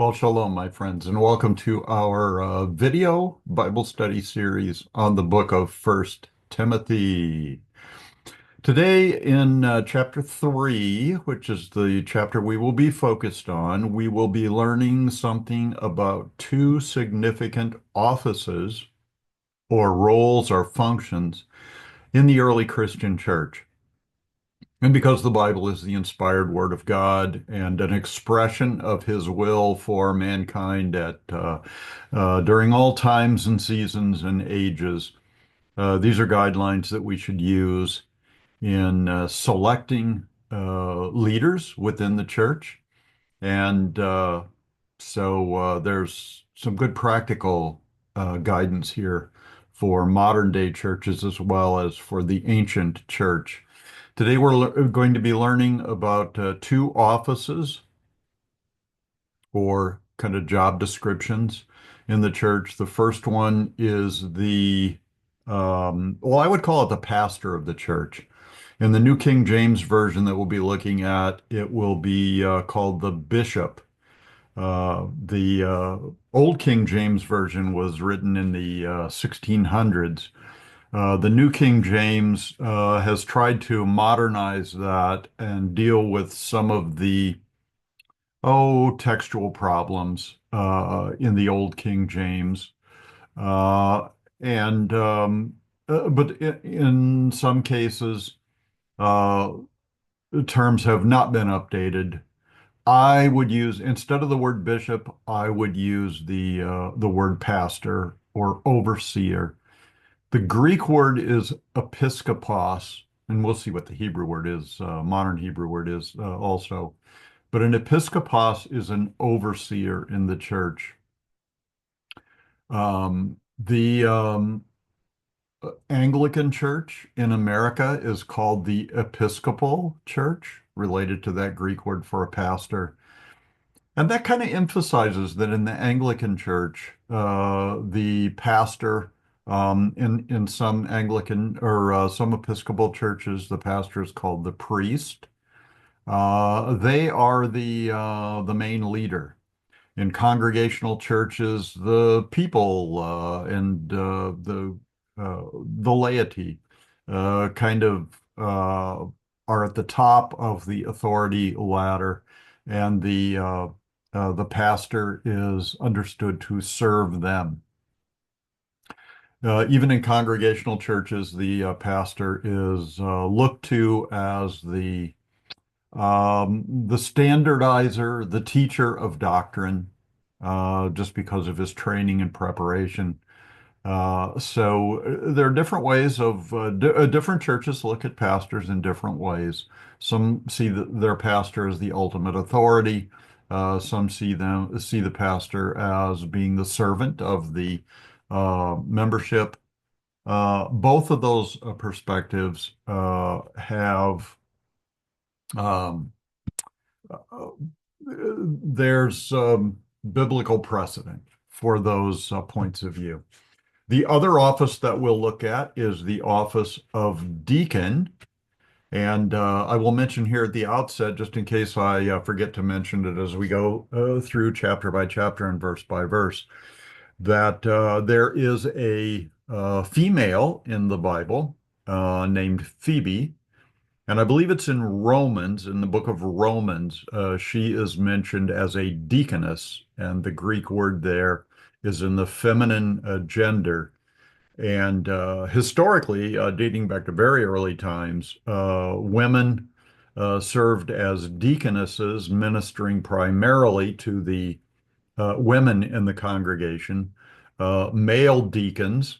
Well, shalom, my friends, and welcome to our video Bible study series on the book of First Timothy. Today, in chapter 3, which is the chapter we will be focused on, we will be learning something about two significant offices or roles or functions in the early Christian church. And because the Bible is the inspired word of God and an expression of his will for mankind during all times and seasons and ages, these are guidelines that we should use in selecting leaders within the church. And there's some good practical guidance here for modern day churches as well as for the ancient church. Today we're going to be learning about two offices or kind of job descriptions in the church. The first one is I would call it the pastor of the church. In the New King James Version that we'll be looking at, it will be called the bishop. The Old King James Version was written in the 1600s. The New King James has tried to modernize that and deal with some of the textual problems in the Old King James. Uh, and but in some cases, uh, terms have not been updated. I would use, instead of the word bishop, I would use the word pastor or overseer. The Greek word is episkopos, and we'll see what the Hebrew word is, modern Hebrew word is also. But an episkopos is an overseer in the church. The Anglican Church in America is called the Episcopal Church, related to that Greek word for a pastor. And that kind of emphasizes that in the Anglican Church, the pastor, in some Anglican or some Episcopal churches, the pastor is called the priest. They are the main leader. In congregational churches, the people and the laity kind of are at the top of the authority ladder, and the pastor is understood to serve them. Even in congregational churches, the pastor is looked to as the standardizer, the teacher of doctrine, just because of his training and preparation. There are different ways different churches look at pastors in different ways. Some see their pastor as the ultimate authority. Some see the pastor as being the servant of the membership. Both of those perspectives have um, there's biblical precedent for those points of view. The other office that we'll look at is the office of deacon. And I will mention here at the outset, just in case I forget to mention it as we go through chapter by chapter and verse by verse, that there is a female in the Bible named Phoebe. And I believe it's in Romans, in the book of Romans, she is mentioned as a deaconess, and the Greek word there is in the feminine gender. And historically, dating back to very early times, women served as deaconesses, ministering primarily to the women in the congregation. Male deacons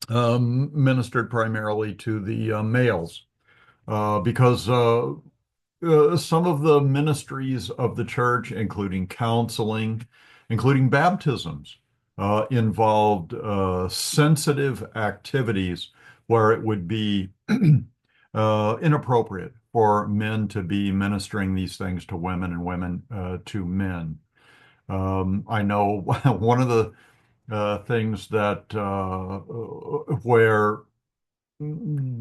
ministered primarily to the males because some of the ministries of the church, including counseling, including baptisms, involved sensitive activities where it would be inappropriate for men to be ministering these things to women and women to men. I know one of the things that where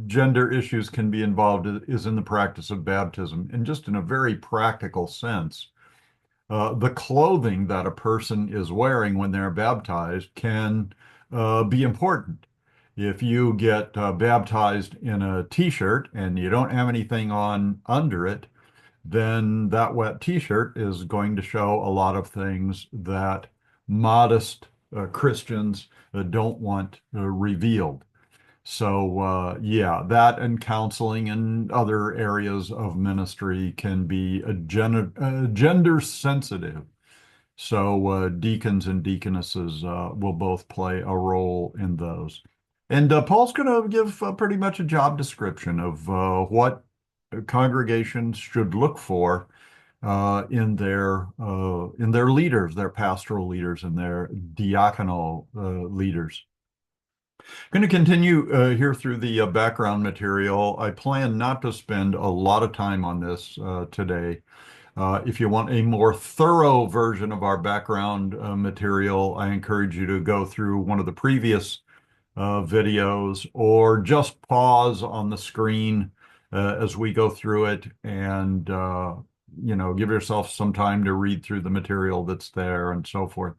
gender issues can be involved is in the practice of baptism, and just in a very practical sense. the clothing that a person is wearing when they're baptized can be important. If you get baptized in a t-shirt and you don't have anything on under it, then that wet t-shirt is going to show a lot of things that modest Christians don't want revealed. So, yeah, that and counseling and other areas of ministry can be gender sensitive. So, deacons and deaconesses will both play a role in those. And Paul's going to give pretty much a job description of what congregations should look for in their leaders, their pastoral leaders, and their diaconal leaders. Going to continue here through the background material. I plan not to spend a lot of time on this today. If you want a more thorough version of our background material, I encourage you to go through one of the previous videos or just pause on the screen as we go through it and give yourself some time to read through the material that's there and so forth.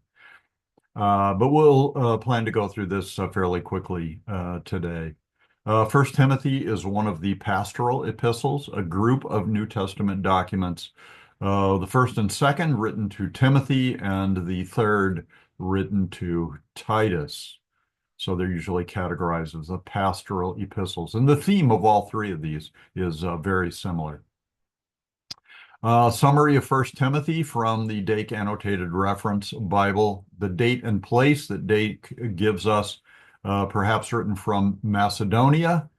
But we'll plan to go through this fairly quickly today. First Timothy is one of the pastoral epistles, a group of New Testament documents. The first and second written to Timothy, and the third written to Titus. So they're usually categorized as the pastoral epistles. And the theme of all three of these is very similar. Summary of First Timothy from the Dake Annotated Reference Bible. The date and place that Dake gives us, perhaps written from Macedonia.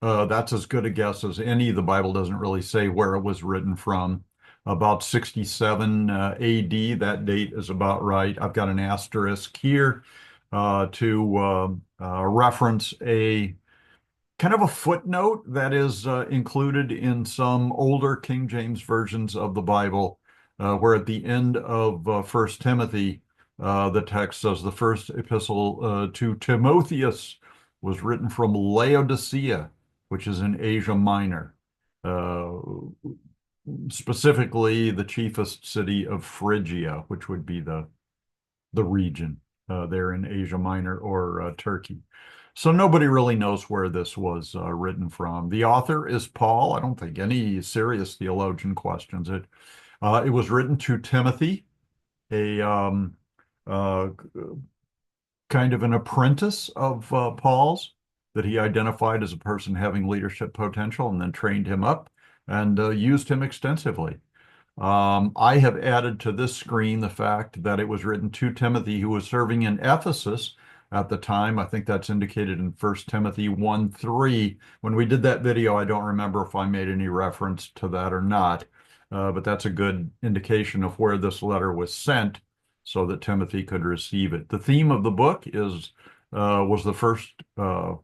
That's as good a guess as any. The Bible doesn't really say where it was written from. About 67 AD, that date is about right. I've got an asterisk here to reference a kind of a footnote that is included in some older King James versions of the Bible, where at the end of First Timothy, the text says the first epistle to Timotheus was written from Laodicea, which is in Asia Minor, specifically the chiefest city of Phrygia, which would be the region there in Asia Minor or Turkey. So nobody really knows where this was written from. The author is Paul. I don't think any serious theologian questions it. It was written to Timothy, a uh, kind of an apprentice of Paul's that he identified as a person having leadership potential and then trained him up and used him extensively. I have added to this screen the fact that it was written to Timothy, who was serving in Ephesus at the time. I think that's indicated in 1 Timothy 1:3. When we did that video, I don't remember if I made any reference to that or not, but that's a good indication of where this letter was sent so that Timothy could receive it. The theme of the book was the first,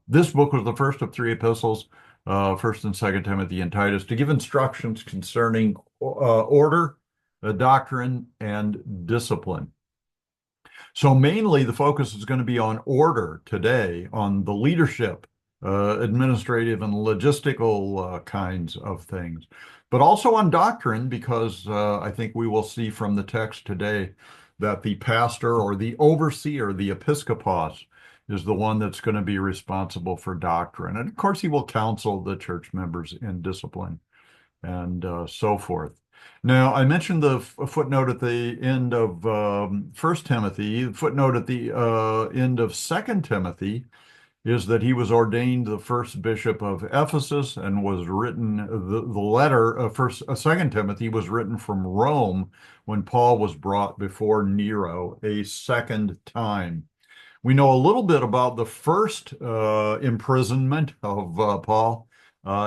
this book was the first of three epistles, First and Second Timothy and Titus, to give instructions concerning order, doctrine, and discipline. So mainly the focus is going to be on order today, on the leadership, administrative and logistical kinds of things, but also on doctrine, because I think we will see from the text today that the pastor or the overseer, the episkopos, is the one that's going to be responsible for doctrine. And of course, he will counsel the church members in discipline and so forth. Now, I mentioned the footnote at the end of 1 Timothy. The footnote at the end of 2 Timothy is that he was ordained the first bishop of Ephesus and was written, the letter of 2 Timothy was written from Rome when Paul was brought before Nero a second time. We know a little bit about the first imprisonment of Paul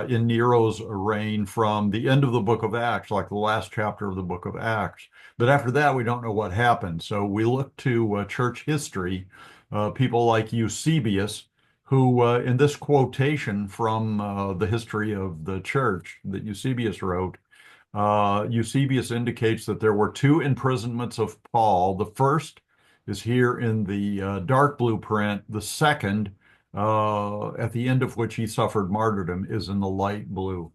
in Nero's reign from the end of the book of Acts, like the last chapter of the book of Acts. But after that, we don't know what happened. So we look to church history, people like Eusebius, who in this quotation from the history of the church that Eusebius wrote, Eusebius indicates that there were two imprisonments of Paul. The first is here in the dark blue print. The second, at the end of which he suffered martyrdom, is in the light blue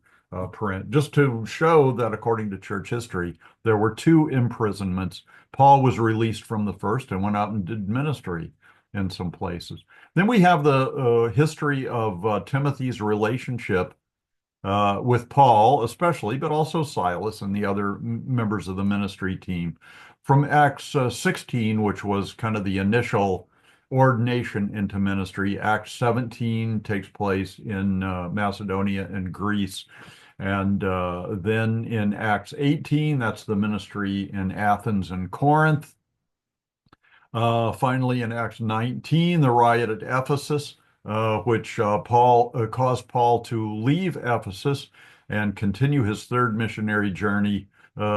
print, just to show that according to church history, there were two imprisonments. Paul was released from the first and went out and did ministry in some places. Then we have the history of Timothy's relationship with Paul, especially, but also Silas and the other members of the ministry team. From Acts 16, which was kind of the initial ordination into ministry, Acts 17 takes place in Macedonia and Greece. And then in Acts 18, that's the ministry in Athens and Corinth. Finally, in Acts 19, the riot at Ephesus, which Paul caused Paul to leave Ephesus and continue his third missionary journey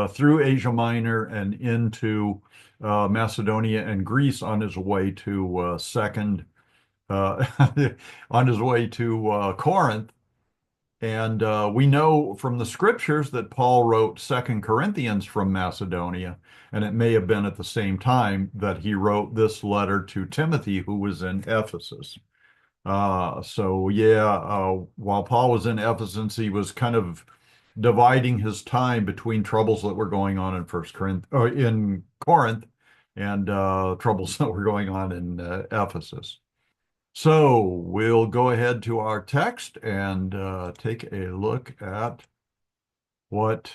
through Asia Minor and into Macedonia and Greece on his way to uh, on his way to Corinth. And we know from the scriptures that Paul wrote Second Corinthians from Macedonia, and it may have been at the same time that he wrote this letter to Timothy, who was in Ephesus. So yeah, while Paul was in Ephesus, he was kind of dividing his time between troubles that were going on in First Corinth, in Corinth, and troubles that were going on in Ephesus. So we'll go ahead to our text and take a look at what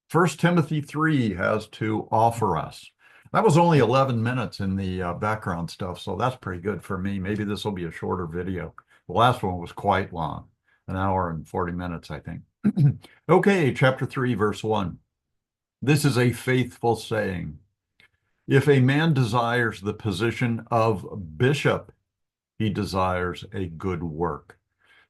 First Timothy 3 has to offer us. That was only 11 minutes in the background stuff, so that's pretty good for me. Maybe this will be a shorter video. The last one was quite long, an hour and 40 minutes, I think. Okay, chapter 3, verse 1. This is a faithful saying. If a man desires the position of bishop, he desires a good work.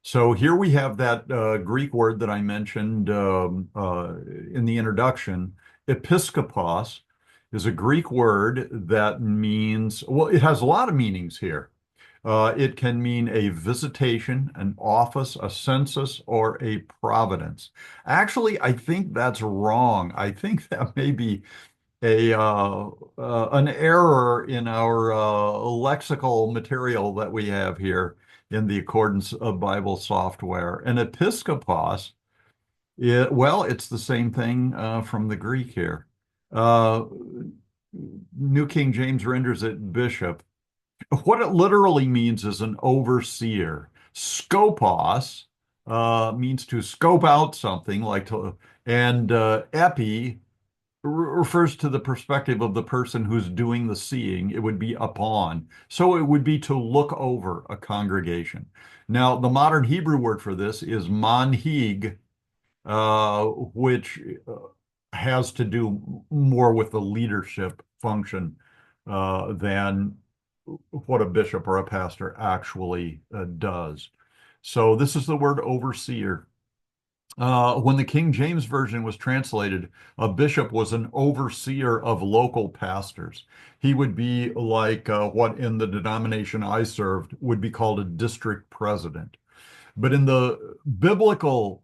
So here we have that Greek word that I mentioned in the introduction. Episkopos is a Greek word that means, well, it has a lot of meanings here. It can mean a visitation, an office, a census, or a providence. Actually, I think that's wrong. I think that may be a an error in our lexical material that we have here in the Accordance of Bible software. An episkopos, well, it's the same thing from the Greek here. Uh, New King James renders it bishop. What it literally means is an overseer. Skopos means to scope out something, like to, and epi refers to the perspective of the person who's doing the seeing. It would be upon. So it would be to look over a congregation. Now, the modern Hebrew word for this is manhig, which has to do more with the leadership function than what a bishop or a pastor actually does. So this is the word overseer. When the King James Version was translated, a bishop was an overseer of local pastors. He would be like what in the denomination I served would be called a district president. But in the biblical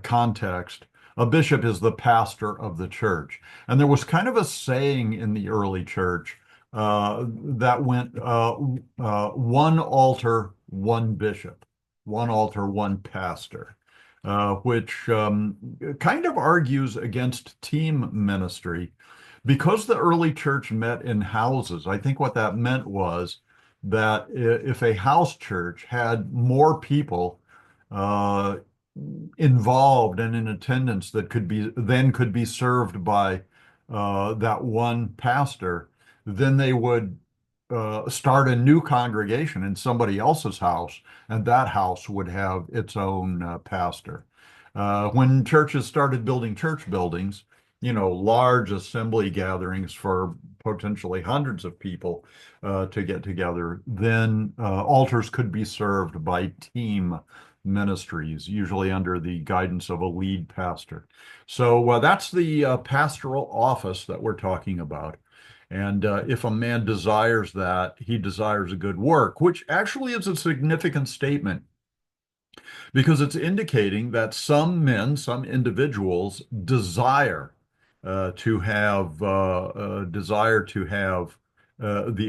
context, a bishop is the pastor of the church. And there was kind of a saying in the early church that went one altar, one bishop, one altar, one pastor, which kind of argues against team ministry. Because the early church met in houses, I think what that meant was that if a house church had more people uh, involved and in attendance that could be served by that one pastor, then they would start a new congregation in somebody else's house, and that house would have its own pastor. When churches started building church buildings, large assembly gatherings for potentially hundreds of people to get together, then altars could be served by team ministries, usually under the guidance of a lead pastor. So that's the pastoral office that we're talking about. And if a man desires that, he desires a good work, which actually is a significant statement because it's indicating that some men, some individuals desire to have the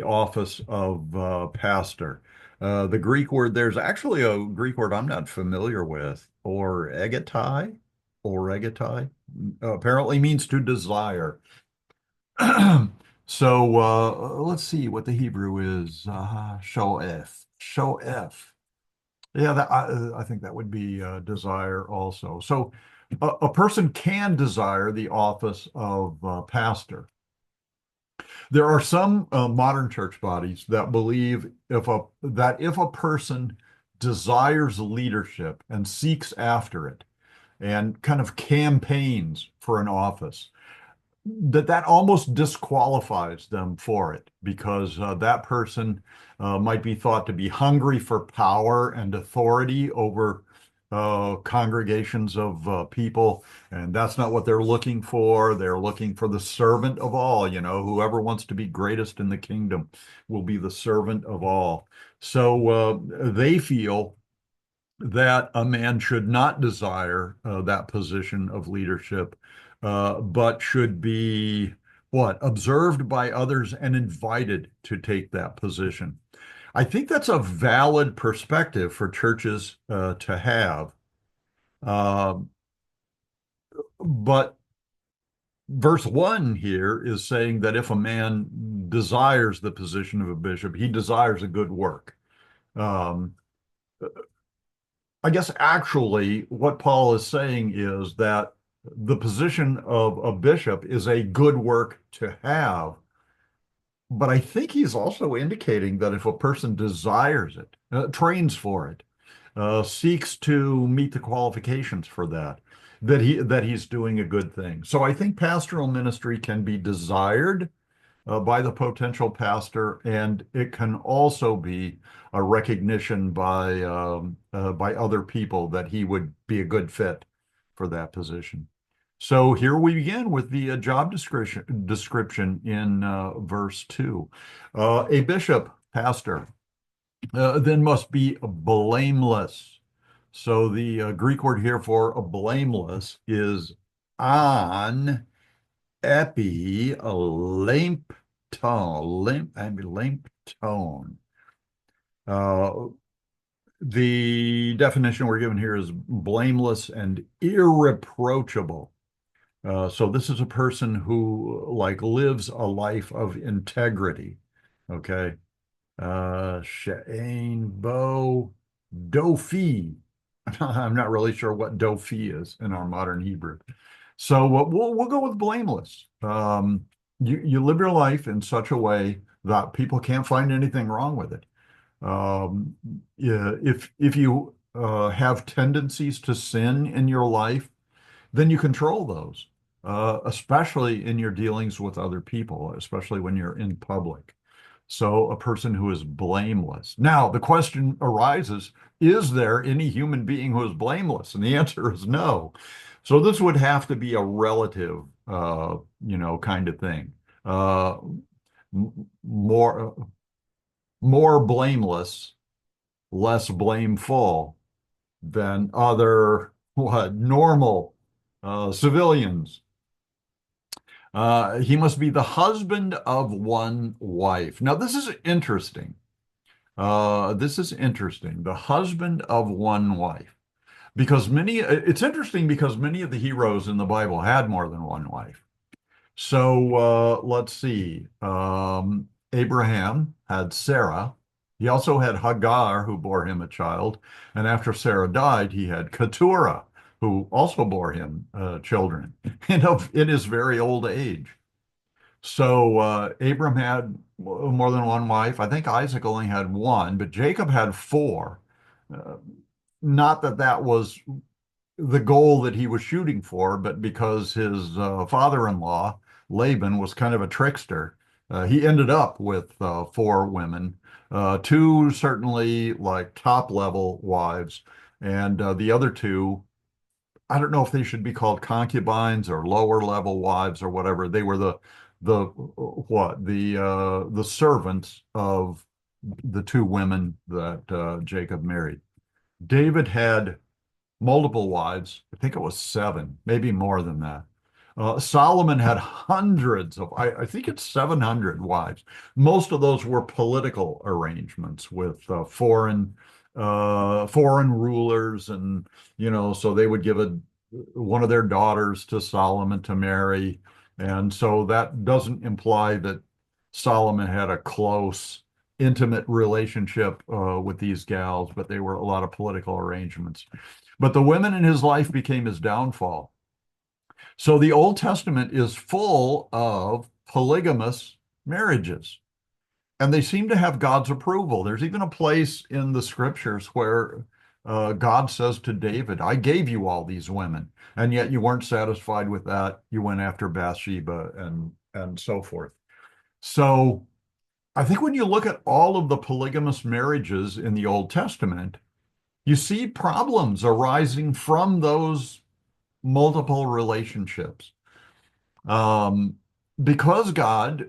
office of pastor. The Greek word, there's actually a Greek word I'm not familiar with, or apparently means to desire. So let's see what the Hebrew is. Shoef. Shoef. Yeah, I think that would be desire also. So a person can desire the office of pastor. There are some modern church bodies that believe if a person desires leadership and seeks after it and kind of campaigns for an office, that almost disqualifies them for it because that person might be thought to be hungry for power and authority over congregations of people, and that's not what they're looking for. They're looking for the servant of all. Whoever wants to be greatest in the kingdom will be the servant of all. So they feel that a man should not desire that position of leadership, but should be observed by others and invited to take that position. I think that's a valid perspective for churches to have. Uh, but verse 1 here is saying that if a man desires the position of a bishop, he desires a good work. Um, I guess actually what Paul is saying is that the position of a bishop is a good work to have. But I think he's also indicating that if a person desires it, trains for it, seeks to meet the qualifications for that, that he's doing a good thing. So I think pastoral ministry can be desired by the potential pastor, and it can also be a recognition by other people that he would be a good fit for that position. So here we begin with the job description in verse 2. A bishop, pastor, then must be blameless. So the Greek word here for blameless is an epi lamp tone, lamp tone. Uh, the definition we're given here is blameless and irreproachable. So this is a person who like lives a life of integrity. Okay. She'ain bo dofi. I'm not really sure what dofi is in our modern Hebrew. So we'll go with blameless. You live your life in such a way that people can't find anything wrong with it. Yeah, if you have tendencies to sin in your life, then you control those, especially in your dealings with other people, especially when you're in public. So a person who is blameless. Now, the question arises, is there any human being who is blameless? And the answer is no. So this would have to be a relative, kind of thing. Uh, more blameless, less blameful than other normal civilians. He must be the husband of one wife. Now, this is interesting. This is interesting. The husband of one wife. It's interesting because many of the heroes in the Bible had more than one wife. So let's see. Abraham had Sarah. He also had Hagar, who bore him a child. And after Sarah died, he had Keturah, who also bore him children in his very old age. So Abram had more than one wife. I think Isaac only had one, but Jacob had four. Uh, Not that that was the goal that he was shooting for, but because his father-in-law, Laban, was kind of a trickster, he ended up with four women, two certainly like top level wives, and the other two, I don't know if they should be called concubines or lower level wives or whatever. They were the servants of the two women that Jacob married. David had multiple wives. I think it was seven, maybe more than that. Solomon had hundreds of, I think it's 700 wives. Most of those were political arrangements with foreign rulers, and so they would give one of their daughters to Solomon to marry, and so that doesn't imply that Solomon had a close, intimate relationship with these gals, but they were a lot of political arrangements. But the women in his life became his downfall. So the Old Testament is full of polygamous marriages, and they seem to have God's approval. There's even a place in the scriptures where God says to David, I gave you all these women, and yet you weren't satisfied with that. You went after Bathsheba and so forth. So I think when you look at all of the polygamous marriages in the Old Testament, you see problems arising from those multiple relationships. Um, because God,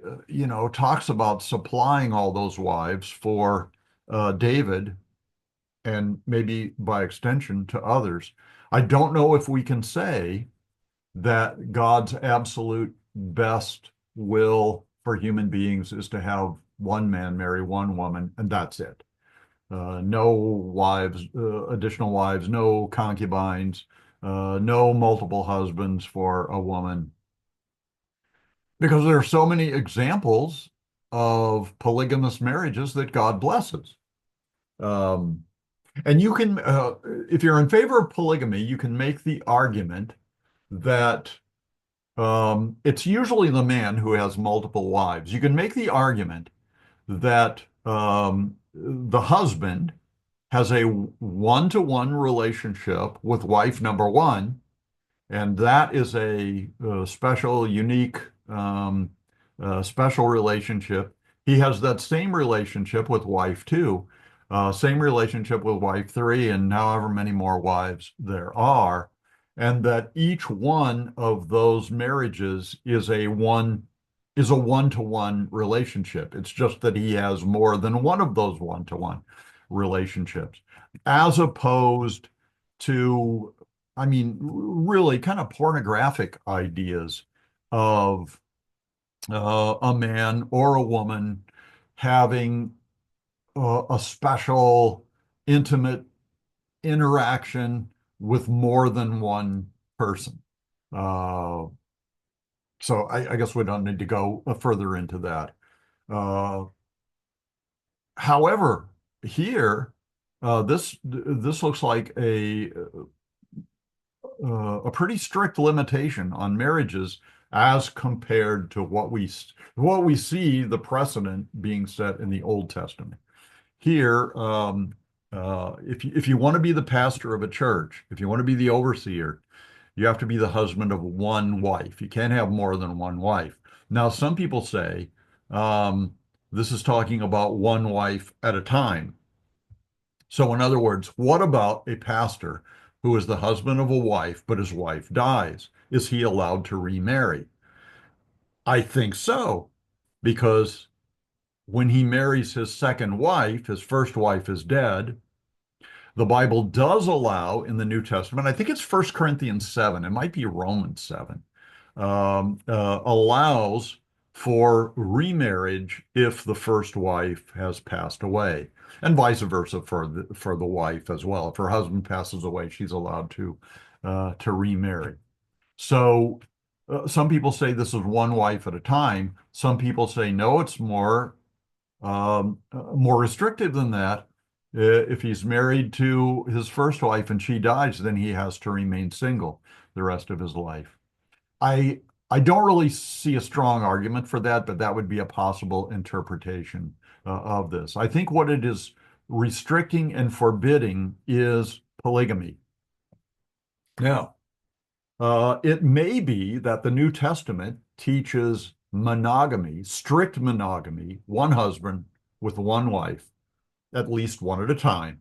talks about supplying all those wives for David and maybe by extension to others, I don't know if we can say that God's absolute best will for human beings is to have one man marry one woman, and that's it. No wives, additional wives, no concubines, no multiple husbands for a woman, because there are so many examples of polygamous marriages that God blesses. Um, and you can, if you're in favor of polygamy, you can make the argument that it's usually the man who has multiple wives. You can make the argument that the husband has a one-to-one relationship with wife number one, and that is a special, unique, special relationship. He has that same relationship with wife two, same relationship with wife three, and however many more wives there are, and that each one of those marriages is a one-to-one relationship. It's just that he has more than one of those one-to-one relationships, as opposed to, I mean, really kind of pornographic ideas of a man or a woman having a special, intimate interaction with more than one person. Uh, so I guess we don't need to go further into that. Uh, However, here, this looks like a pretty strict limitation on marriages as compared to what we see the precedent being set in the Old Testament. Here, if you want to be the pastor of a church, if you want to be the overseer, you have to be the husband of one wife. You can't have more than one wife. Now, some people say this is talking about one wife at a time. So, in other words, what about a pastor who is the husband of a wife, but his wife dies? Is he allowed to remarry? I think so, because when he marries his second wife, his first wife is dead. The Bible does allow in the New Testament, I think it's 1 Corinthians 7, it might be Romans 7, allows for remarriage if the first wife has passed away, and vice versa for the wife as well. If her husband passes away, she's allowed to remarry. So some people say this is one wife at a time. Some people say no, it's more restrictive than that. If he's married to his first wife and she dies, then he has to remain single the rest of his life. I I don't really see a strong argument for that, but that would be a possible interpretation of this. I think what it is restricting and forbidding is polygamy. Now, it may be that the New Testament teaches monogamy, strict monogamy, one husband with one wife, at least one at a time,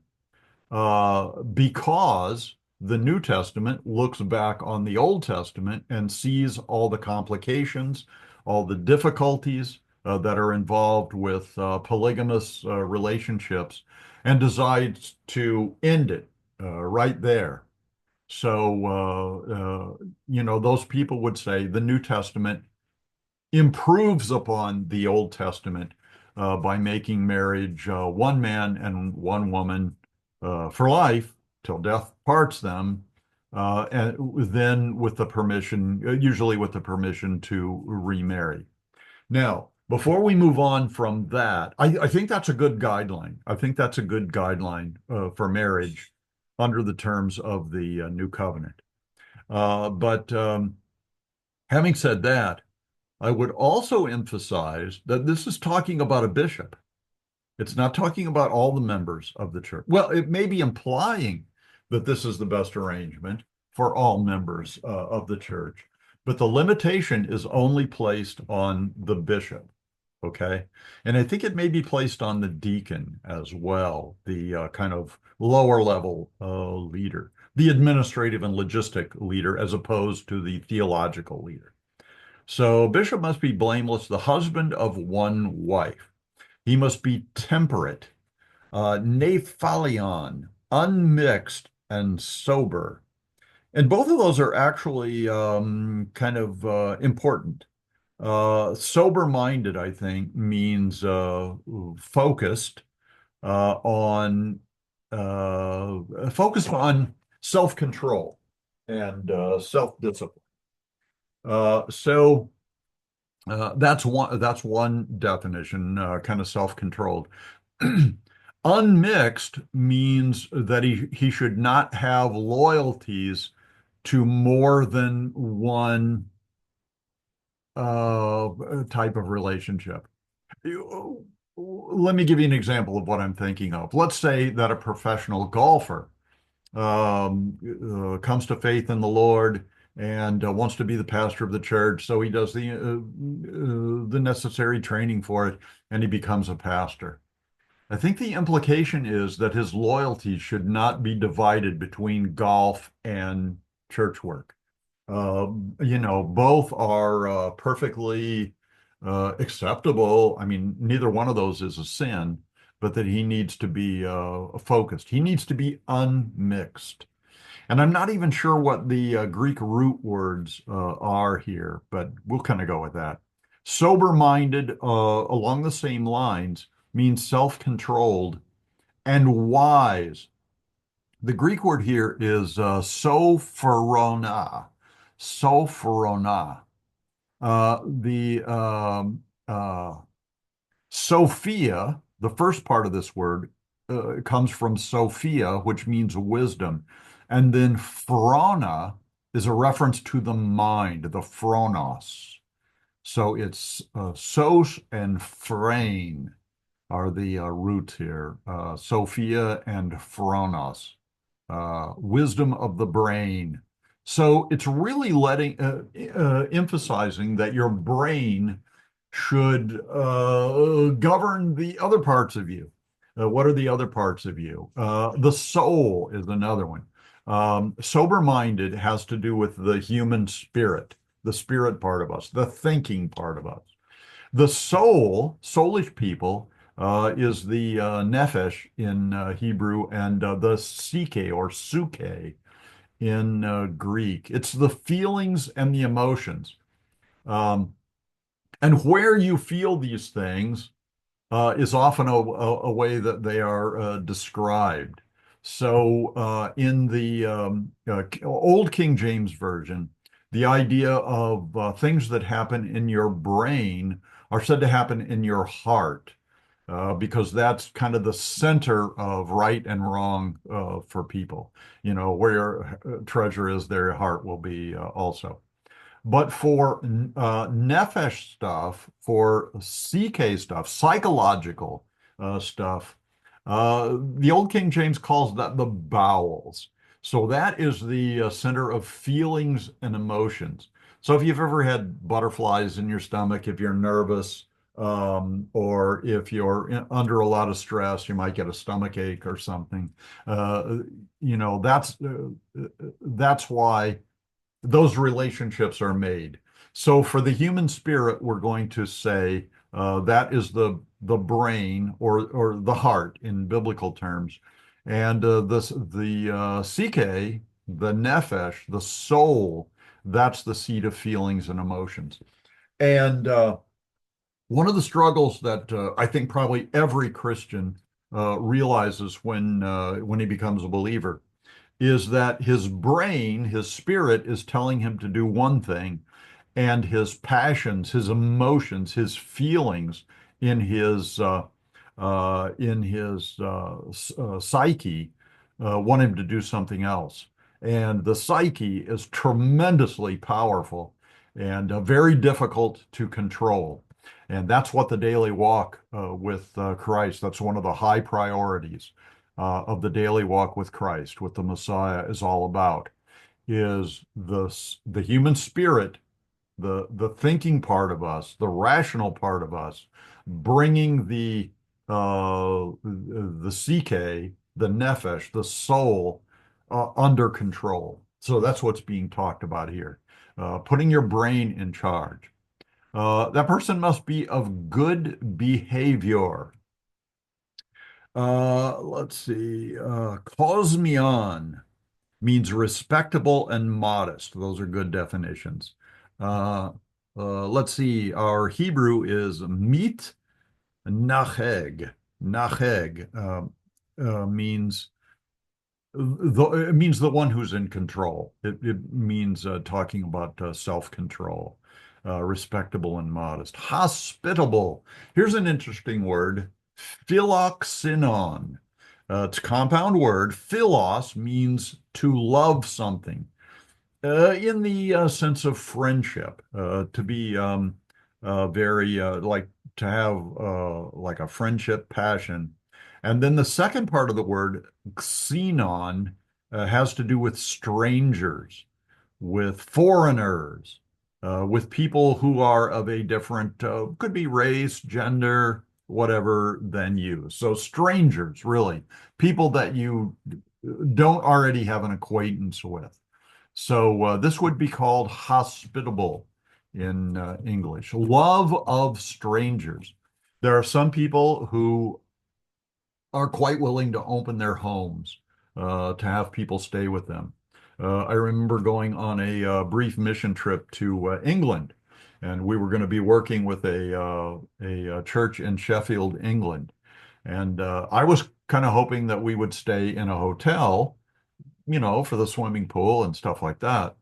because the New Testament looks back on the Old Testament and sees all the complications, all the difficulties that are involved with polygamous relationships, and decides to end it right there. So, those people would say the New Testament improves upon the Old Testament by making marriage one man and one woman for life till death parts them, and then with the permission, usually with the permission to remarry. Now, before we move on from that, I think that's a good guideline. I think that's a good guideline for marriage under the terms of the New Covenant. But having said that, I would also emphasize that this is talking about a bishop. It's not talking about all the members of the church. Well, it may be implying that this is the best arrangement for all members of the church, but the limitation is only placed on the bishop. Okay. And I think it may be placed on the deacon as well, the kind of lower level leader, the administrative and logistic leader, as opposed to the theological leader. So, bishop must be blameless, the husband of one wife. He must be temperate, naphalion, unmixed, and sober. And both of those are actually kind of important. Sober-minded, I think, means focused on self-control and self-discipline. So that's one definition, kind of self-controlled. Unmixed means that he should not have loyalties to more than one type of relationship. Let me give you an example of what I'm thinking of. Let's say that a professional golfer comes to faith in the Lord and wants to be the pastor of the church, so he does the necessary training for it, and he becomes a pastor. I think the implication is that his loyalties should not be divided between golf and church work. Both are perfectly acceptable. I mean, neither one of those is a sin, but that he needs to be focused. He needs to be unmixed. And I'm not even sure what the Greek root words are here, but we'll kind of go with that. Sober-minded, along the same lines, means self-controlled and wise. The Greek word here is sophronia. Sophronia. The Sophia, the first part of this word, comes from Sophia, which means wisdom. And then phrona is a reference to the mind, the phronos. So it's sos and phrain are the roots here. Sophia and phronos, wisdom of the brain. So it's really emphasizing that your brain should govern the other parts of you. What are the other parts of you? The soul is another one. Sober-minded has to do with the human spirit, the spirit part of us, the thinking part of us. The soul, soulish people, is the nephesh in Hebrew and the psyche or suke in Greek. It's the feelings and the emotions. Um, and where you feel these things is often a way that they are described. So in the Old King James Version, the idea of things that happen in your brain are said to happen in your heart, because that's kind of the center of right and wrong for people. Where your treasure is, there your heart will be also. But for nephesh stuff, for CK stuff, psychological stuff, the Old King James calls that the bowels. So that is the center of feelings and emotions. So if you've ever had butterflies in your stomach, if you're nervous, or if you're under a lot of stress, you might get a stomach ache or something. That's why those relationships are made. So for the human spirit, we're going to say that is the brain or the heart in biblical terms, and the psyche, the nephesh, the soul, that's the seat of feelings and emotions. And one of the struggles that I think probably every Christian realizes when he becomes a believer is that his brain, his spirit, is telling him to do one thing, and his passions, his emotions, his feelings in his psyche want him to do something else. And the psyche is tremendously powerful and very difficult to control. And that's what the daily walk with Christ, that's one of the high priorities of the daily walk with Christ, with the Messiah, is all about, is the human spirit, the thinking part of us, the rational part of us, bringing the psyche, the nephesh, the soul, under control. So that's what's being talked about here. Putting your brain in charge. That person must be of good behavior. Let's see. Cosmion means respectable and modest. Those are good definitions. Uh, let's see. Our Hebrew is mit nacheg. Nacheg means it means the one who's in control. It means talking about self-control, respectable and modest. Hospitable. Here's an interesting word, philoxenon. It's a compound word. Philos means to love something in the sense of friendship, to be very like to have like a friendship passion. And then the second part of the word, xenon, has to do with strangers, with foreigners, with people who are of a different, could be race, gender, whatever, than you. So strangers, really, people that you don't already have an acquaintance with. So this would be called hospitable in English. Love of strangers. There are some people who are quite willing to open their homes to have people stay with them. I remember going on a brief mission trip to England, and we were going to be working with a church in Sheffield, England. And I was kind of hoping that we would stay in a hotel, for the swimming pool and stuff like that.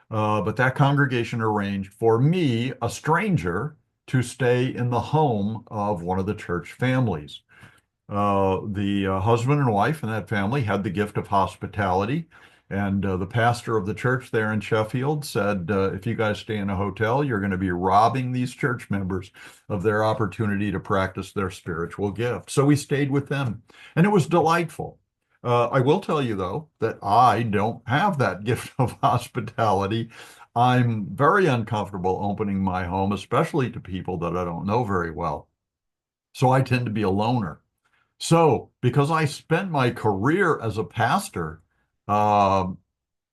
But that congregation arranged for me, a stranger, to stay in the home of one of the church families. The husband and wife in that family had the gift of hospitality. And the pastor of the church there in Sheffield said, if you guys stay in a hotel, you're going to be robbing these church members of their opportunity to practice their spiritual gift. So we stayed with them, and it was delightful. I will tell you, though, that I don't have that gift of hospitality. I'm very uncomfortable opening my home, especially to people that I don't know very well. So I tend to be a loner. So, because I spent my career as a pastor, um,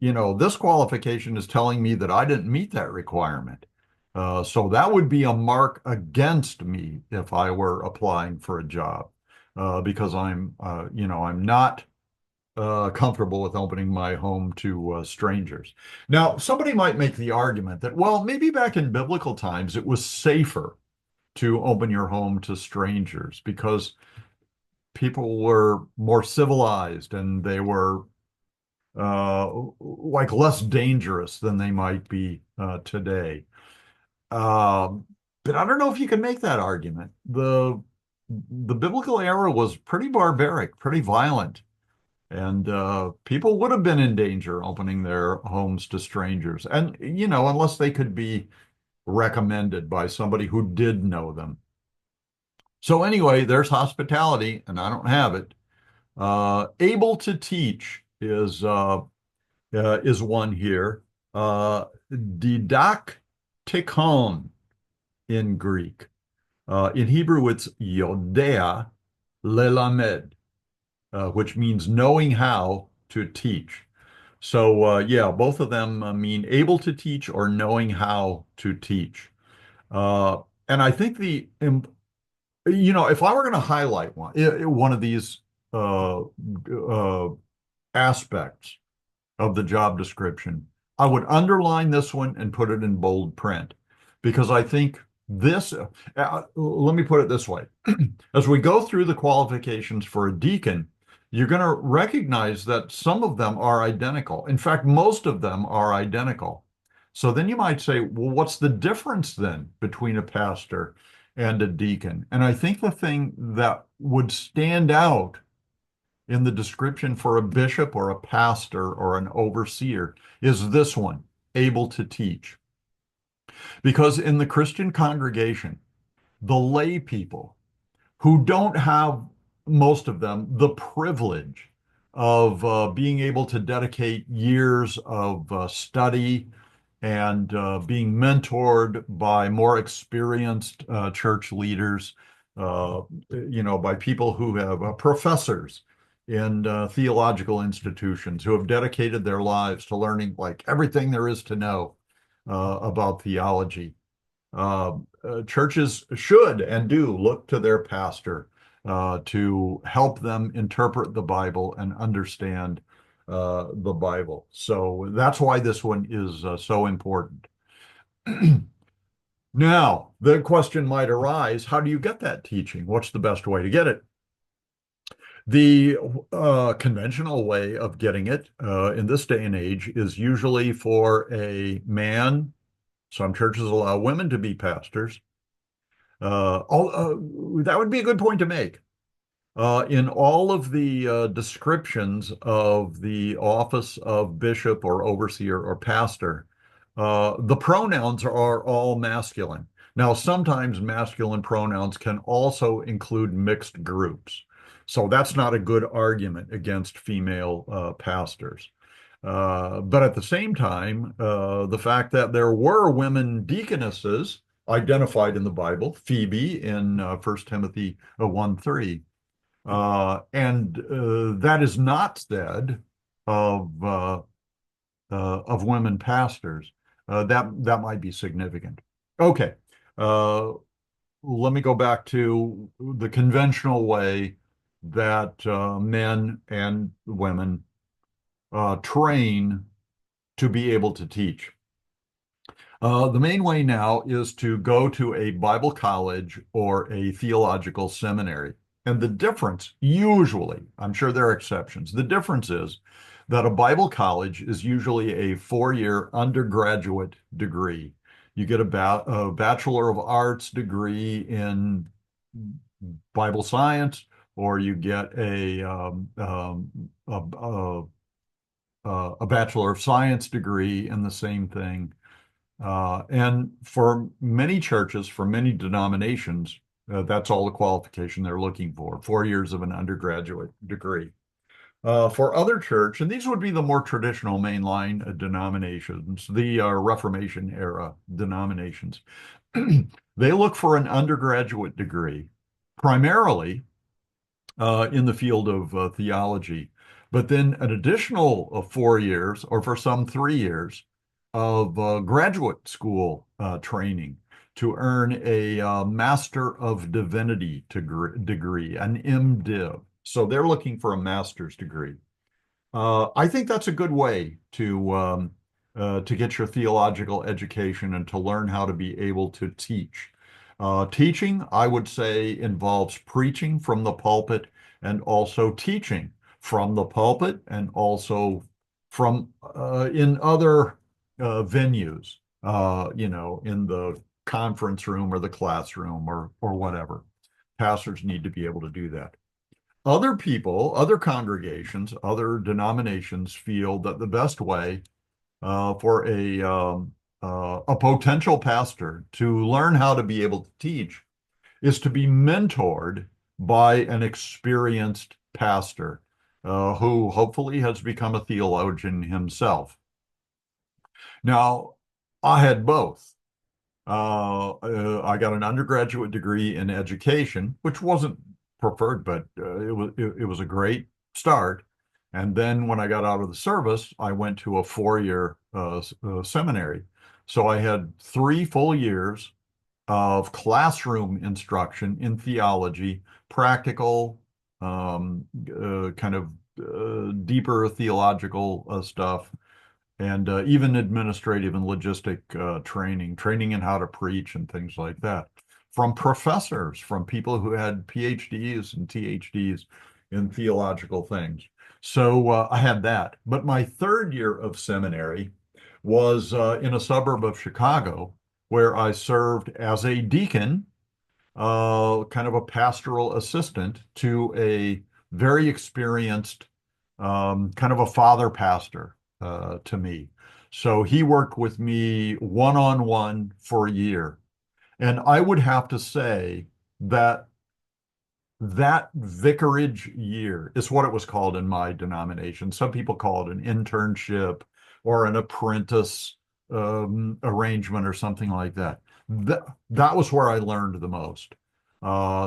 this qualification is telling me that I didn't meet that requirement. So that would be a mark against me if I were applying for a job, because I'm not comfortable with opening my home to strangers. Now, somebody might make the argument that, well, maybe back in biblical times it was safer to open your home to strangers because people were more civilized and they were like less dangerous than they might be today. But I don't know if you can make that argument. The biblical era was pretty barbaric, pretty violent, and people would have been in danger opening their homes to strangers. And, unless they could be recommended by somebody who did know them. So anyway, there's hospitality, and I don't have it. Able to teach is one here. Didaktikon in Greek. In Hebrew, it's yodea lelamed, which means knowing how to teach. So yeah, both of them mean able to teach or knowing how to teach. Uh, and I think if I were going to highlight one of these uh, aspects of the job description, I would underline this one and put it in bold print because I think let me put it this way. As we go through the qualifications for a deacon, you're going to recognize that some of them are identical. In fact, most of them are identical. So then you might say, well, what's the difference then between a pastor and a deacon? And I think the thing that would stand out in the description for a bishop or a pastor or an overseer is this one, able to teach. Because in the Christian congregation, the lay people who don't have, most of them, the privilege of being able to dedicate years of study and being mentored by more experienced church leaders, by people who have professors in theological institutions who have dedicated their lives to learning like everything there is to know about theology. Churches should and do look to their pastor to help them interpret the Bible and understand the Bible. So that's why this one is so important. Now, the question might arise, how do you get that teaching? What's the best way to get it? The conventional way of getting it in this day and age is usually for a man. Some churches allow women to be pastors. That would be a good point to make. In all of the descriptions of the office of bishop or overseer or pastor, the pronouns are all masculine. Now, sometimes masculine pronouns can also include mixed groups. So that's not a good argument against female pastors. But at the same time, the fact that there were women deaconesses identified in the Bible, Phoebe in 1 Timothy 1:3, and that is not said of women pastors. That might be significant. Okay, uh, let me go back to the conventional way that men and women train to be able to teach. The main way now is to go to a Bible college or a theological seminary. And the difference, usually, I'm sure there are exceptions, the difference is that a Bible college is usually a 4-year undergraduate degree. You get a Bachelor of Arts degree in Bible science, or you get a Bachelor of Science degree in the same thing. And for many churches, for many denominations, that's all the qualification they're looking for, 4 years of an undergraduate degree. For other church, and these would be the more traditional mainline denominations, the Reformation era denominations, they look for an undergraduate degree, primarily in the field of theology, but then an additional 4 years, or for some 3 years, of graduate school training to earn a Master of Divinity degree, an MDiv. So they're looking for a master's degree. I think that's a good way to get your theological education and to learn how to be able to teach. Teaching, I would say, involves preaching from the pulpit and also teaching from the pulpit and also from in other venues, in the conference room or the classroom or whatever. Pastors need to be able to do that. Other people, other congregations, other denominations feel that the best way for a potential pastor to learn how to be able to teach is to be mentored by an experienced pastor who hopefully has become a theologian himself. Now, I had both. I got an undergraduate degree in education, which wasn't preferred, but it was a great start. And then when I got out of the service, I went to a 4-year seminary. So I had 3 full years of classroom instruction in theology, practical, kind of deeper theological stuff, and even administrative and logistic training in how to preach and things like that from professors, from people who had PhDs and THDs in theological things. So I had that. But my third year of seminary was in a suburb of Chicago where I served as a deacon, kind of a pastoral assistant to a very experienced, kind of a father pastor to me. So he worked with me one-on-one for a year. And I would have to say that that vicarage year is what it was called in my denomination. Some people call it an internship or an apprentice arrangement or something like that. That was where I learned the most.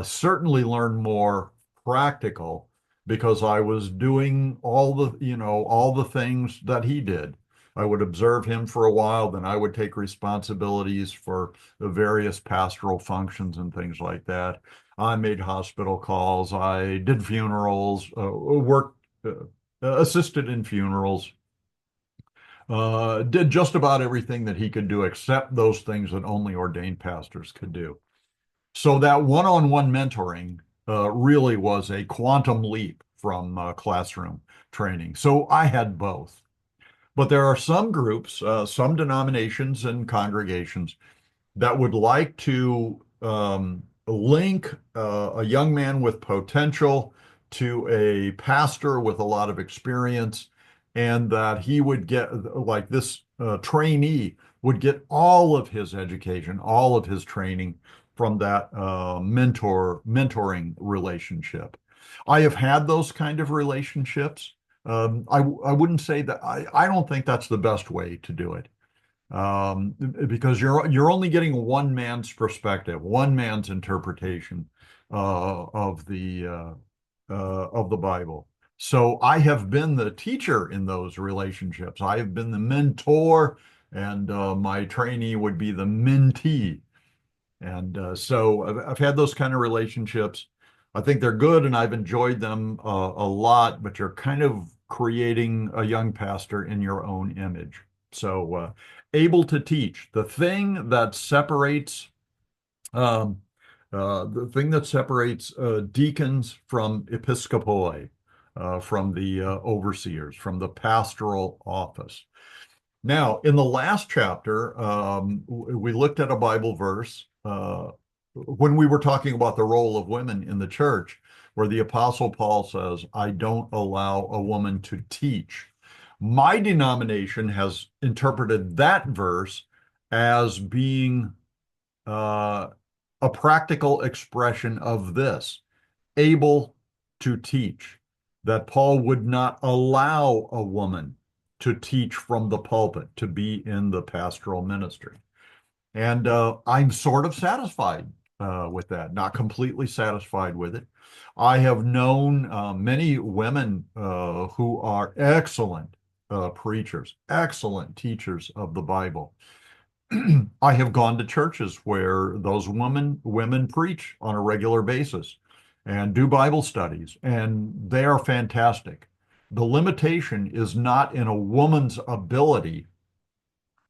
Certainly learned more practical because I was doing all the things that he did. I would observe him for a while, then I would take responsibilities for the various pastoral functions and things like that. I made hospital calls. I did funerals, worked, assisted in funerals, did just about everything that he could do except those things that only ordained pastors could do. So that one-on-one mentoring really was a quantum leap from classroom training. So I had both. But there are some groups, some denominations and congregations that would like to link a young man with potential to a pastor with a lot of experience, and that he would get, like this trainee, would get all of his education, all of his training from that mentoring relationship. I have had those kind of relationships. I wouldn't say that I don't think that's the best way to do it, because you're only getting one man's perspective, one man's interpretation of the Bible. So I have been the teacher in those relationships. I have been the mentor, and my trainee would be the mentee. And so I've had those kind of relationships. I think they're good, and I've enjoyed them a lot. But you're kind of creating a young pastor in your own image. So able to teach. Um, the thing that separates deacons from episcopoi, from the overseers, from the pastoral office. Now, in the last chapter, we looked at a Bible verse when we were talking about the role of women in the church, where the Apostle Paul says, I don't allow a woman to teach. My denomination has interpreted that verse as being uh, a practical expression of this, able to teach, that Paul would not allow a woman to teach from the pulpit, to be in the pastoral ministry. And I'm sort of satisfied with that, not completely satisfied with it. I have known many women who are excellent preachers, excellent teachers of the Bible. I have gone to churches where those women preach on a regular basis and do Bible studies, and they are fantastic. The limitation is not in a woman's ability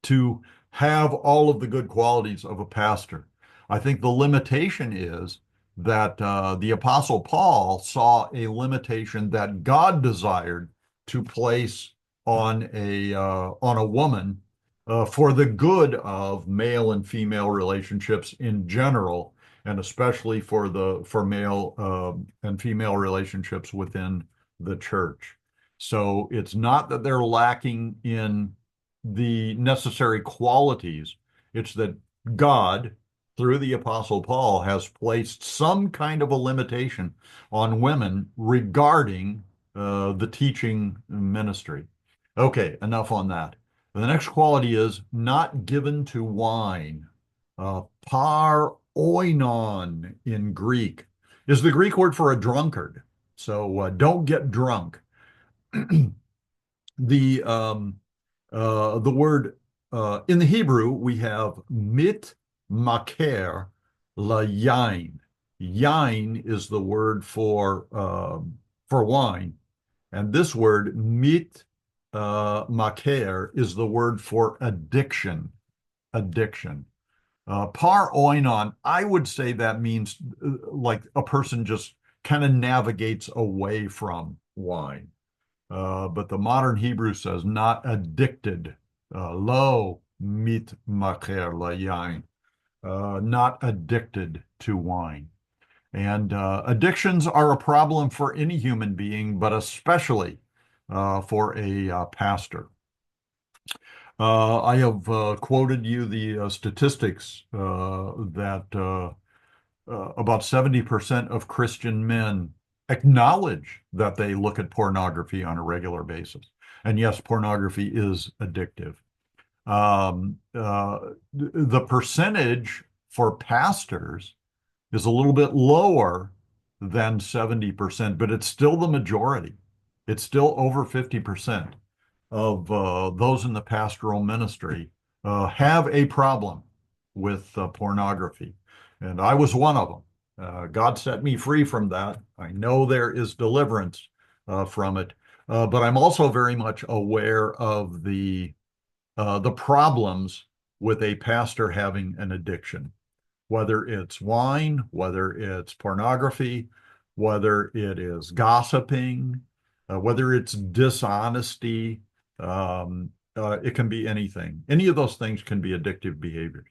to have all of the good qualities of a pastor. I think the limitation is that the Apostle Paul saw a limitation that God desired to place on a woman for the good of male and female relationships in general, and especially for male and female relationships within the church. So it's not that they're lacking in the necessary qualities. It's that God, through the Apostle Paul, has placed some kind of a limitation on women regarding the teaching ministry. Okay, enough on that. The next quality is not given to wine. Par oinon in Greek is the Greek word for a drunkard. So don't get drunk. The word in the Hebrew, we have mit maker la yain. Yain is the word for wine, And this word, mit maker, is the word for addiction. Addiction. Par oinon, I would say that means like a person just kind of navigates away from wine. But the modern Hebrew says not addicted. Lo mit maker layain, not addicted to wine. And addictions are a problem for any human being, but especially for a pastor. I have quoted you the statistics that about 70% of Christian men acknowledge that they look at pornography on a regular basis. And yes, pornography is addictive. The percentage for pastors is a little bit lower than 70%, but it's still the majority. It's still over 50% of those in the pastoral ministry have a problem with pornography. And I was one of them. God set me free from that. I know there is deliverance from it, but I'm also very much aware of the problems with a pastor having an addiction, whether it's wine, whether it's pornography, whether it is gossiping, whether it's dishonesty. It can be anything. Any of those things can be addictive behaviors.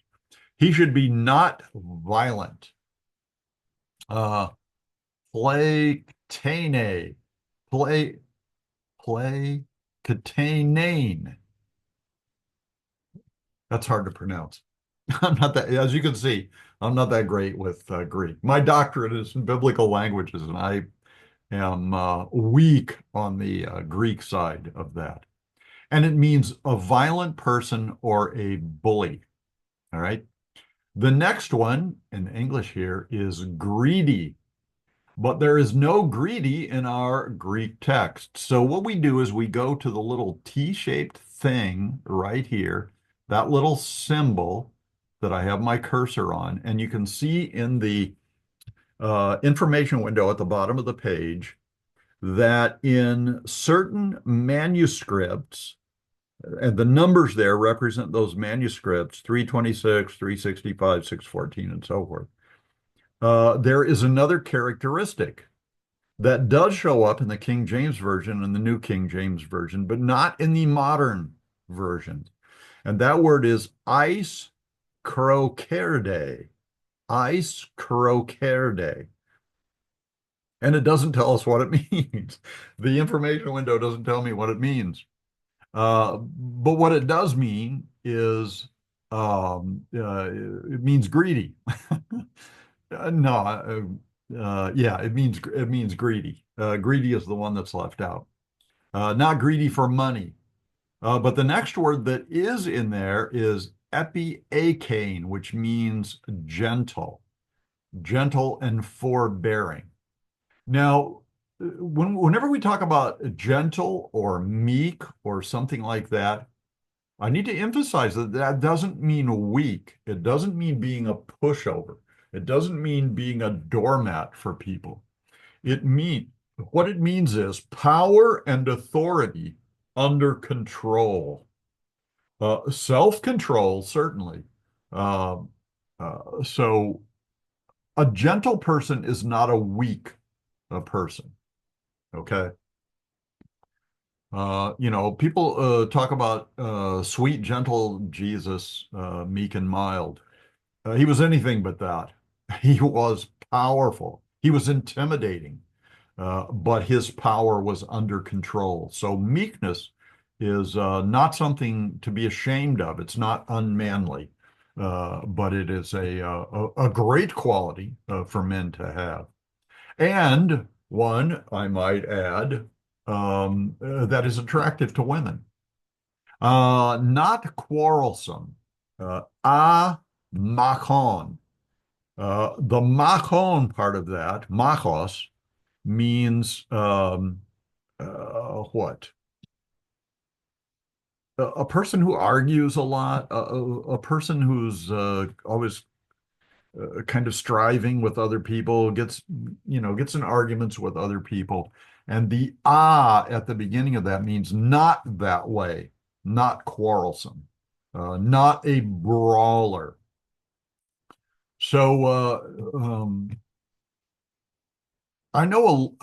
He should be not violent. Play, play, play, catanane. That's hard to pronounce. I'm not that, as you can see, I'm not that great with Greek. My doctorate is in biblical languages, and I am weak on the Greek side of that. And it means a violent person or a bully. All right. The next one in English here is greedy, but there is no greedy in our Greek text. So what we do is we go to the little T-shaped thing right here, that little symbol that I have my cursor on, and you can see in the information window at the bottom of the page that in certain manuscripts, and the numbers there represent those manuscripts, 326, 365, 614, and so forth. There is another characteristic that does show up in the King James Version and the New King James Version, but not in the modern versions. And that word is eis krokerde. Eis krokerde. And it doesn't tell us what it means. The information window doesn't tell me what it means. But what it does mean is it means greedy. No, yeah, it means greedy. Greedy is the one that's left out. Not greedy for money. But the next word that is in there is epiakane, which means gentle, gentle and forbearing. Now, whenever we talk about gentle or meek or something like that, I need to emphasize that that doesn't mean weak. It doesn't mean being a pushover. It doesn't mean being a doormat for people. It means what it means is power and authority under control. Self-control, certainly. Uh, so a gentle person is not a weak person. Okay. People talk about sweet, gentle Jesus, meek and mild. He was anything but that. He was powerful. He was intimidating, but his power was under control. So meekness is not something to be ashamed of. It's not unmanly, but it is a great quality for men to have. And one, I might add, that is attractive to women. Not quarrelsome. Machon. The machon part of that, machos, means what? A person who argues a lot, a person who's always kind of striving with other people, gets in arguments with other people. And the ah at the beginning of that means not that way, not quarrelsome, not a brawler. So I know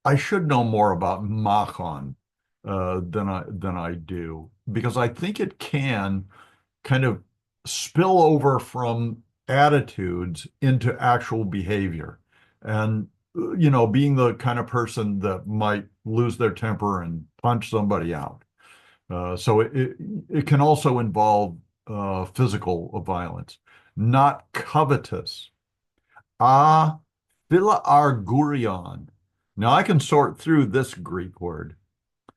I should know more about Machon than I do because I think it can kind of spill over from attitudes into actual behavior. And, being the kind of person that might lose their temper and punch somebody out. So it can also involve physical violence, not covetous. Ah, phila argurion. Now I can sort through this Greek word.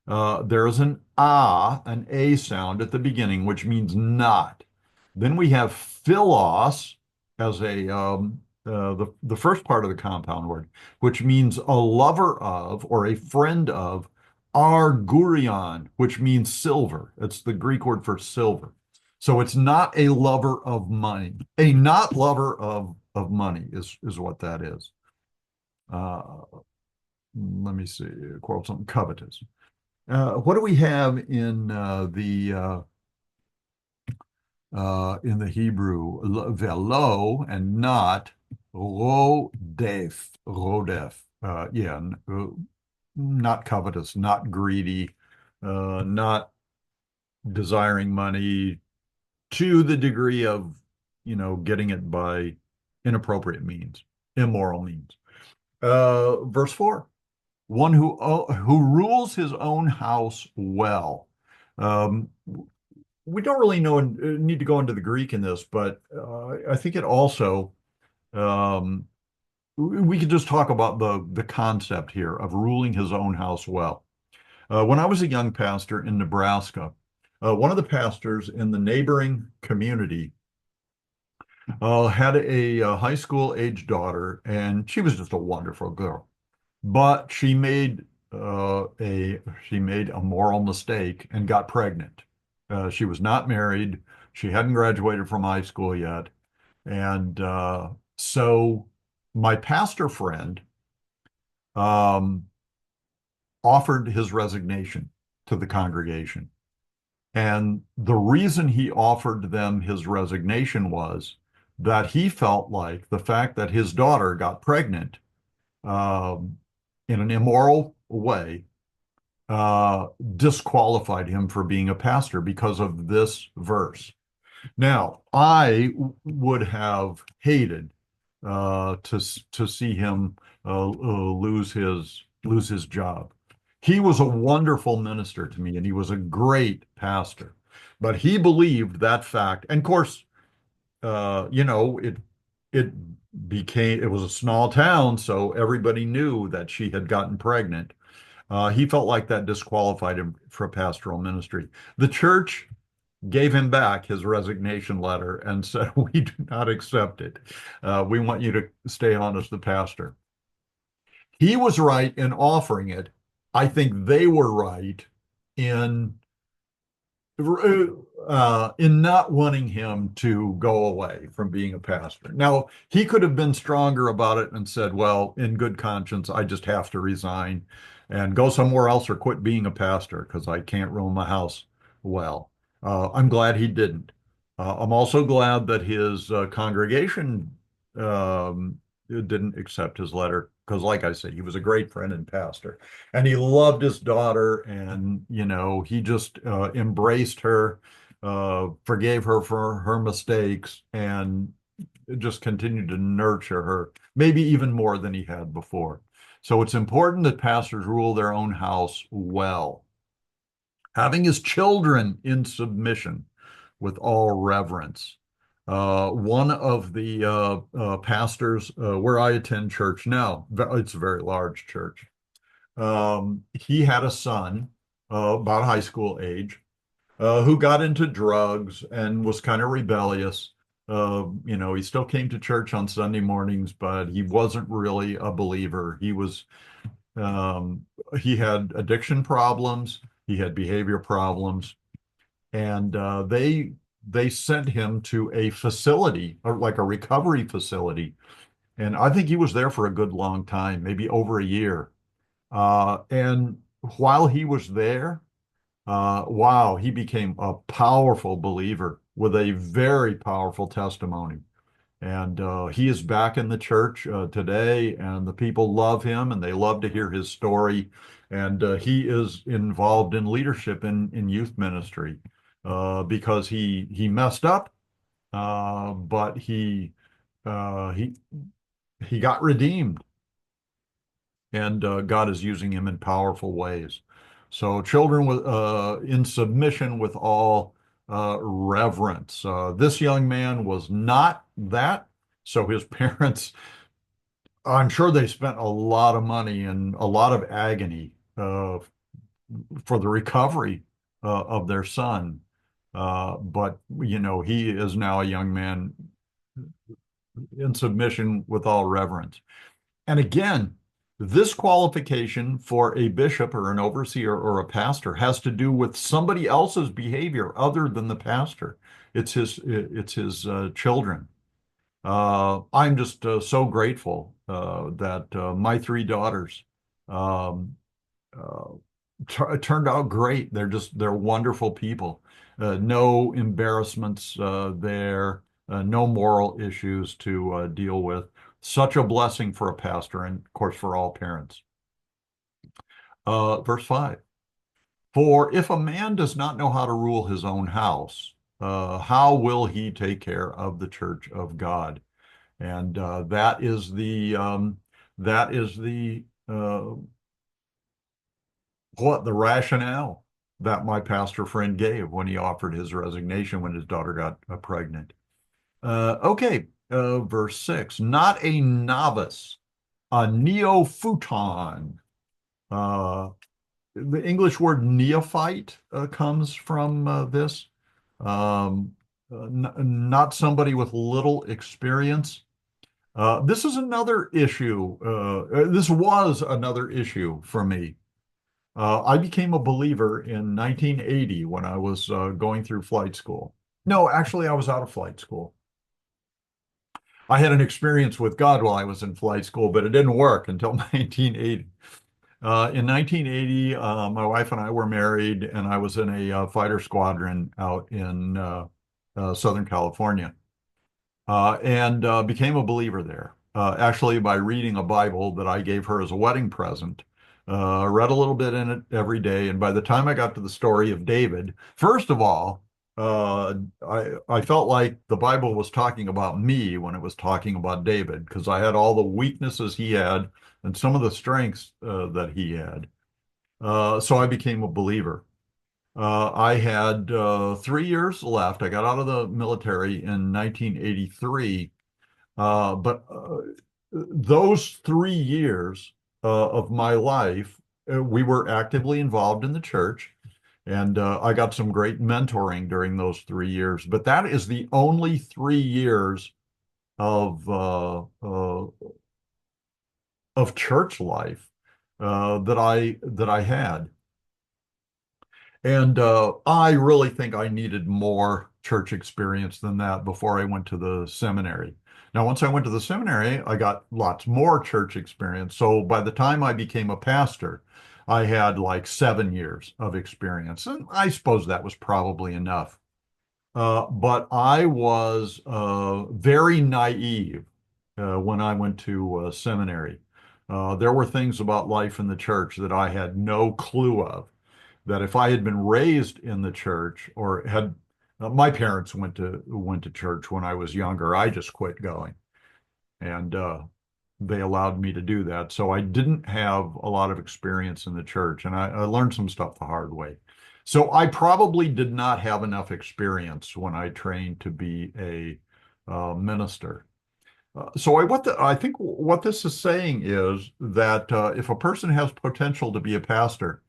There is an A sound at the beginning, which means not. Then we have philos as the first part of the compound word, which means a lover of or a friend of, argurion, which means silver. It's the Greek word for silver. So it's not a lover of money. A not lover of money is what that is. Uh, Let me see, quote something covetous. What do we have in the Hebrew? Velo and not rodef. Yeah, not covetous, not greedy, not desiring money to the degree of, getting it by inappropriate means, immoral means. Verse 4. One who rules his own house well. Um, we don't really need to go into the Greek in this, but I think it also um, we could just talk about the concept here of ruling his own house well. When I was a young pastor in Nebraska, one of the pastors in the neighboring community had a high school age daughter, and she was just a wonderful girl. But she made a moral mistake and got pregnant. She was not married. She hadn't graduated from high school yet. And so my pastor friend um, offered his resignation to the congregation. And the reason he offered them his resignation was that he felt like the fact that his daughter got pregnant um, in an immoral way disqualified him for being a pastor because of this verse. Now, I would have hated to see him lose his job. He was a wonderful minister to me, and he was a great pastor. But he believed that fact, and of course, it it was a small town, so everybody knew that she had gotten pregnant. He felt like that disqualified him for pastoral ministry. The church gave him back his resignation letter and said, "We do not accept it. We want you to stay on as the pastor." He was right in offering it. I think they were right in in not wanting him to go away from being a pastor. Now, he could have been stronger about it and said, well, in good conscience, I just have to resign and go somewhere else or quit being a pastor because I can't rule my house well. I'm glad he didn't. I'm also glad that his congregation didn't accept his letter because, like I said, he was a great friend and pastor, and he loved his daughter, and he just embraced her, forgave her for her mistakes, and just continued to nurture her, maybe even more than he had before. So it's important that pastors rule their own house well, having his children in submission with all reverence. One of the pastors where I attend church now, it's a very large church. He had a son about high school age who got into drugs and was kind of rebellious. He still came to church on Sunday mornings, but he wasn't really a believer. Um, he had addiction problems, he had behavior problems, and they sent him to a facility, or like a recovery facility. And I think he was there for a good long time, maybe over a year. And while he was there, wow, he became a powerful believer with a very powerful testimony. And he is back in the church today, and the people love him and they love to hear his story. And he is involved in leadership in youth ministry because he messed up, but uh, he he got redeemed, and God is using him in powerful ways. So children with in submission with all reverence. This young man was not that. So his parents, I'm sure they spent a lot of money and a lot of agony for the recovery of their son. But he is now a young man in submission with all reverence. And again, this qualification for a bishop or an overseer or a pastor has to do with somebody else's behavior other than the pastor. It's his children. I'm just so grateful that my three daughters um, uh, turned out great. They're wonderful people. No embarrassments there, no moral issues to deal with. Such a blessing for a pastor and, of course, for all parents. Verse 5. For if a man does not know how to rule his own house, how will he take care of the church of God? And that is the what the rationale that my pastor friend gave when he offered his resignation when his daughter got pregnant. Okay, verse 6, not a novice, a neophyton. Uh, the English word neophyte comes from this. Not somebody with little experience. This is another issue. This was another issue for me. I became a believer in 1980 when I was going through flight school. No, actually, I was out of flight school. I had an experience with God while I was in flight school, but it didn't work until 1980. In 1980, my wife and I were married, and I was in a fighter squadron out in Southern California. And became a believer there. Actually, by reading a Bible that I gave her as a wedding present. Read a little bit in it every day, and by the time I got to the story of David, first of all, I felt like the Bible was talking about me when it was talking about David, because I had all the weaknesses he had and some of the strengths that he had. So I became a believer. I had 3 years left. I got out of the military in 1983. But those 3 years of my life, we were actively involved in the church. And I got some great mentoring during those 3 years. But that is the only 3 years of of church life that I had. And I really think I needed more church experience than that before I went to the seminary. Now, once I went to the seminary, I got lots more church experience. So by the time I became a pastor, I had like 7 years of experience. And I suppose that was probably enough. But I was very naive when I went to seminary. There were things about life in the church that I had no clue of, that if I had been raised in the church or had my parents went to church when I was younger, I just quit going, and they allowed me to do that. So I didn't have a lot of experience in the church, and I learned some stuff the hard way. So I probably did not have enough experience when I trained to be a minister. I think what this is saying is that if a person has potential to be a pastor,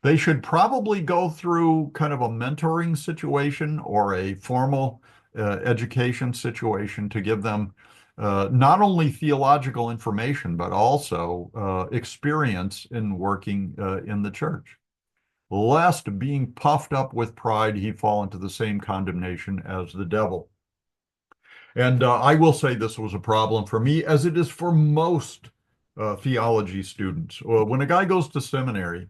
they should probably go through kind of a mentoring situation or a formal education situation to give them not only theological information, but also experience in working in the church. Lest being puffed up with pride, he fall into the same condemnation as the devil. And I will say this was a problem for me, as it is for most theology students. Well, when a guy goes to seminary,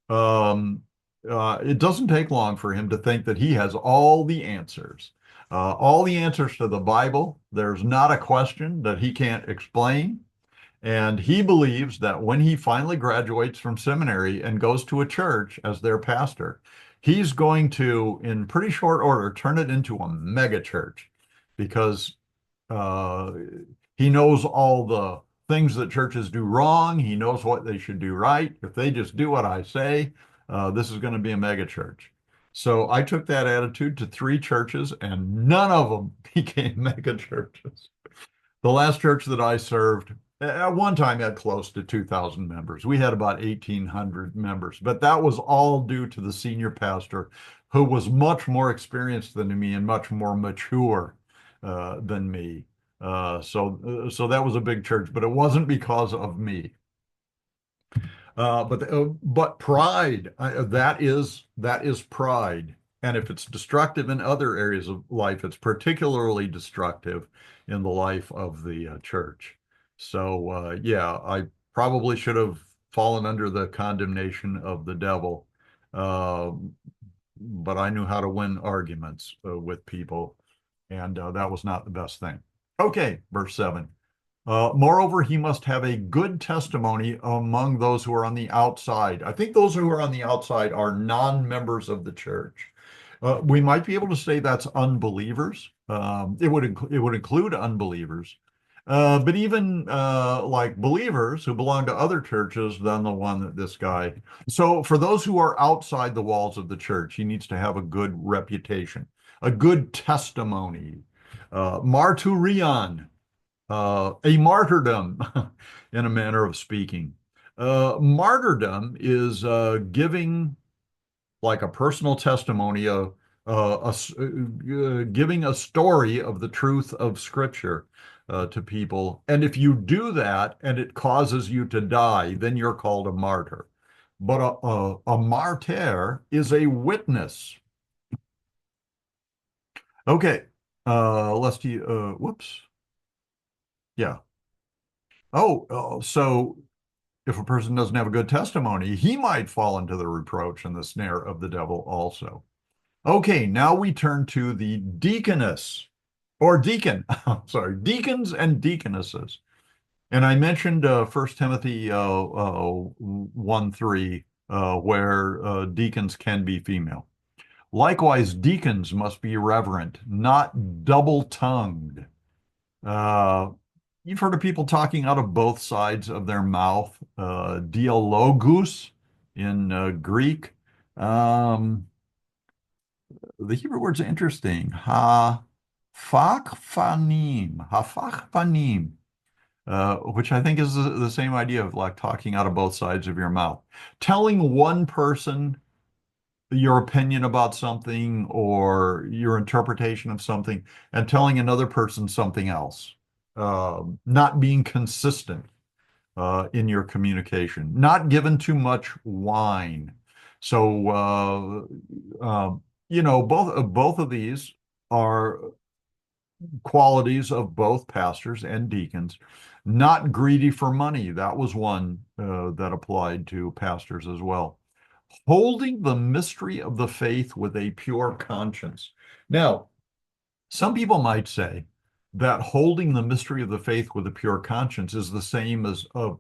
um, it doesn't take long for him to think that he has all the answers to the Bible. There's not a question that he can't explain. And he believes that when he finally graduates from seminary and goes to a church as their pastor, he's going to, in pretty short order, turn it into a mega church because uh, he knows all the things that churches do wrong. He knows what they should do right. If they just do what I say, this is going to be a mega church. So I took that attitude to three churches, and none of them became mega churches. The last church that I served at one time had close to 2,000 members. We had about 1,800 members, but that was all due to the senior pastor who was much more experienced than me and much more mature than me. So that was a big church, but it wasn't because of me. But pride, that is pride. And if it's destructive in other areas of life, it's particularly destructive in the life of the church. So yeah, I probably should have fallen under the condemnation of the devil, uh, but I knew how to win arguments with people, and that was not the best thing. Okay, verse 7. Moreover, he must have a good testimony among those who are on the outside. I think those who are on the outside are non-members of the church. We might be able to say that's unbelievers. It would include unbelievers, but even like believers who belong to other churches than the one that this guy. So for those who are outside the walls of the church, he needs to have a good reputation, a good testimony. Marturion, a martyrdom, in a manner of speaking. Martyrdom is giving like a personal testimony, giving a story of the truth of Scripture to people. And if you do that and it causes you to die, then you're called a martyr. But a martyr is a witness. Okay, let's see. Whoops. Yeah. So if a person doesn't have a good testimony, he might fall into the reproach and the snare of the devil also. Okay, now we turn to the deaconess or deacon. Sorry, deacons and deaconesses. And I mentioned 1 Timothy 1:3, where deacons can be female. Likewise, deacons must be reverent, not double-tongued. Uh, you've heard of people talking out of both sides of their mouth, dialogus in Greek. Um, the Hebrew word's interesting. Hafachfanim, which I think is the same idea of like talking out of both sides of your mouth. Telling one person your opinion about something or your interpretation of something and telling another person something else. Not being consistent in your communication, not given too much wine. So, both of these are qualities of both pastors and deacons. Not greedy for money. That was one that applied to pastors as well. Holding the mystery of the faith with a pure conscience. Now, some people might say that holding the mystery of the faith with a pure conscience is the same as of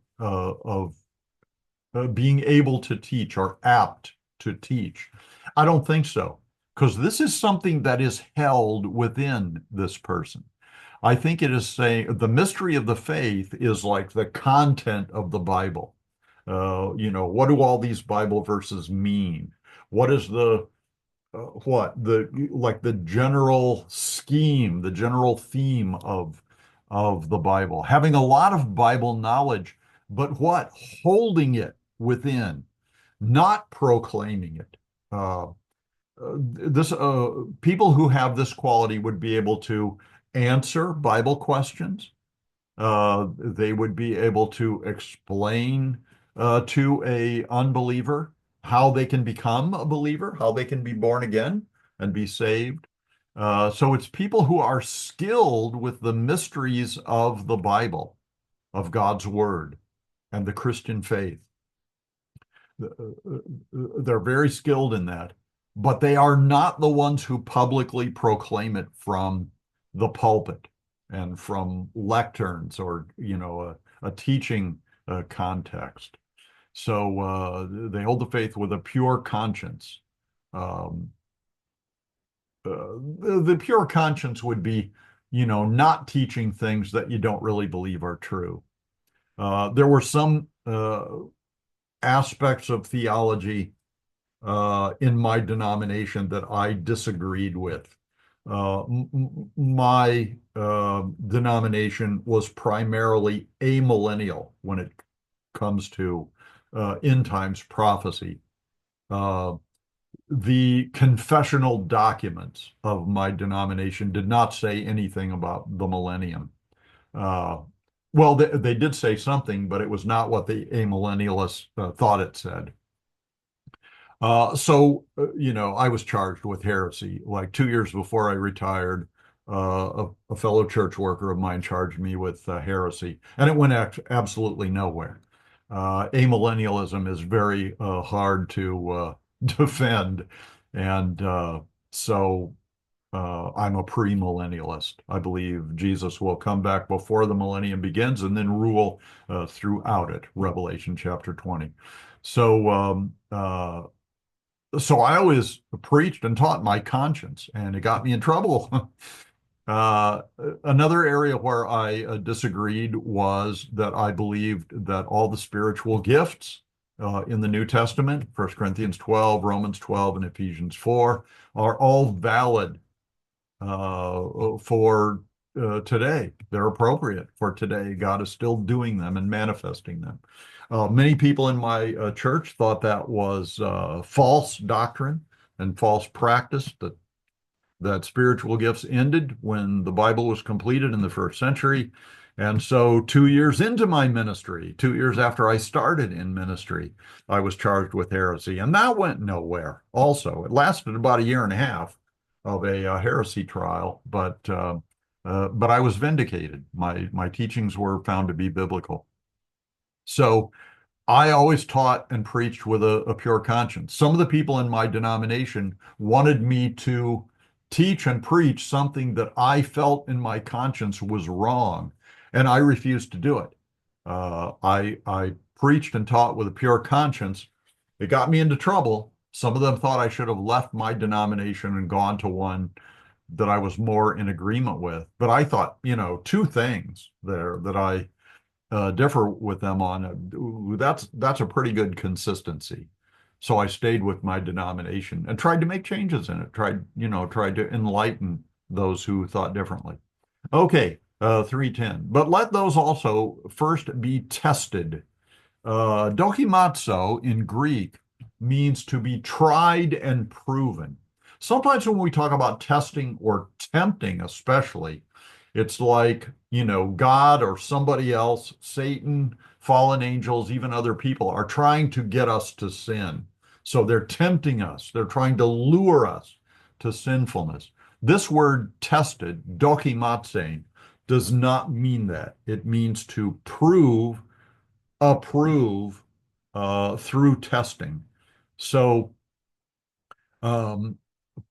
being able to teach or apt to teach. I don't think so, because this is something that is held within this person. I think it is saying the mystery of the faith is like the content of the Bible. What do all these Bible verses mean? What is the general scheme, the general theme of the Bible? Having a lot of Bible knowledge, but what? Holding it within, not proclaiming it. This People who have this quality would be able to answer Bible questions. They would be able to explain to a unbeliever how they can become a believer, how they can be born again and be saved. So it's people who are skilled with the mysteries of the Bible, of God's Word. and the Christian faith. They're very skilled in that, but they are not the ones who publicly proclaim it from the pulpit and from lecterns or, a teaching context. So they hold the faith with a pure conscience. Um, the pure conscience would be, not teaching things that you don't really believe are true. There were some aspects of theology in my denomination that I disagreed with. My denomination was primarily amillennial when it comes to end times prophecy. Uh, the confessional documents of my denomination did not say anything about the millennium. Uh, well, they did say something, but it was not what the amillennialists thought it said. I was charged with heresy. Like 2 years before I retired, a fellow church worker of mine charged me with heresy, and it went absolutely nowhere. Amillennialism is very hard to defend, and I'm a premillennialist. I believe Jesus will come back before the millennium begins and then rule throughout it, Revelation chapter 20. So, so I always preached and taught my conscience, and it got me in trouble. Uh, Another area where I disagreed was that I believed that all the spiritual gifts in the New Testament, 1 Corinthians 12, Romans 12, and Ephesians 4, are all valid for today. They're appropriate for today. God is still doing them and manifesting them. Many people in my church thought that was false doctrine and false practice, that spiritual gifts ended when the Bible was completed in the first century. And so 2 years into my ministry, 2 years after I started in ministry, I was charged with heresy. And that went nowhere also. It lasted about a year and a half of a heresy trial, but I was vindicated. My teachings were found to be biblical. So I always taught and preached with a pure conscience. Some of the people in my denomination wanted me to teach and preach something that I felt in my conscience was wrong, and I refused to do it. I preached and taught with a pure conscience. It got me into trouble. Some of them thought I should have left my denomination and gone to one that I was more in agreement with. But I thought, two things there that I differ with them on. That's a pretty good consistency. So I stayed with my denomination and tried to make changes in it. Tried to enlighten those who thought differently. Okay, 310. But let those also first be tested. Dokimazo in Greek means to be tried and proven. Sometimes when we talk about testing or tempting, especially, it's like, God or somebody else, Satan, fallen angels, even other people are trying to get us to sin. So they're tempting us. They're trying to lure us to sinfulness. This word tested, dokimatsein, does not mean that. It means to approve through testing. So um,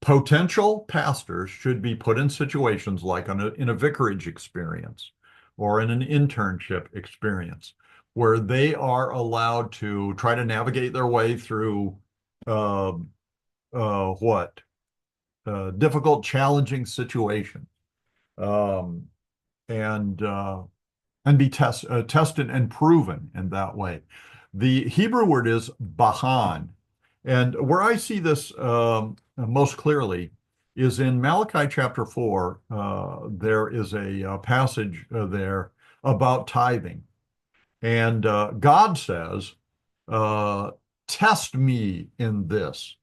potential pastors should be put in situations like in a vicarage experience or in an internship experience where they are allowed to try to navigate their way through uh, what difficult, challenging situations, um, and be tested and proven in that way. The Hebrew word is bahan, and where I see this most clearly is in Malachi chapter 4. There is a passage there about tithing. And God says, uh, test me in this,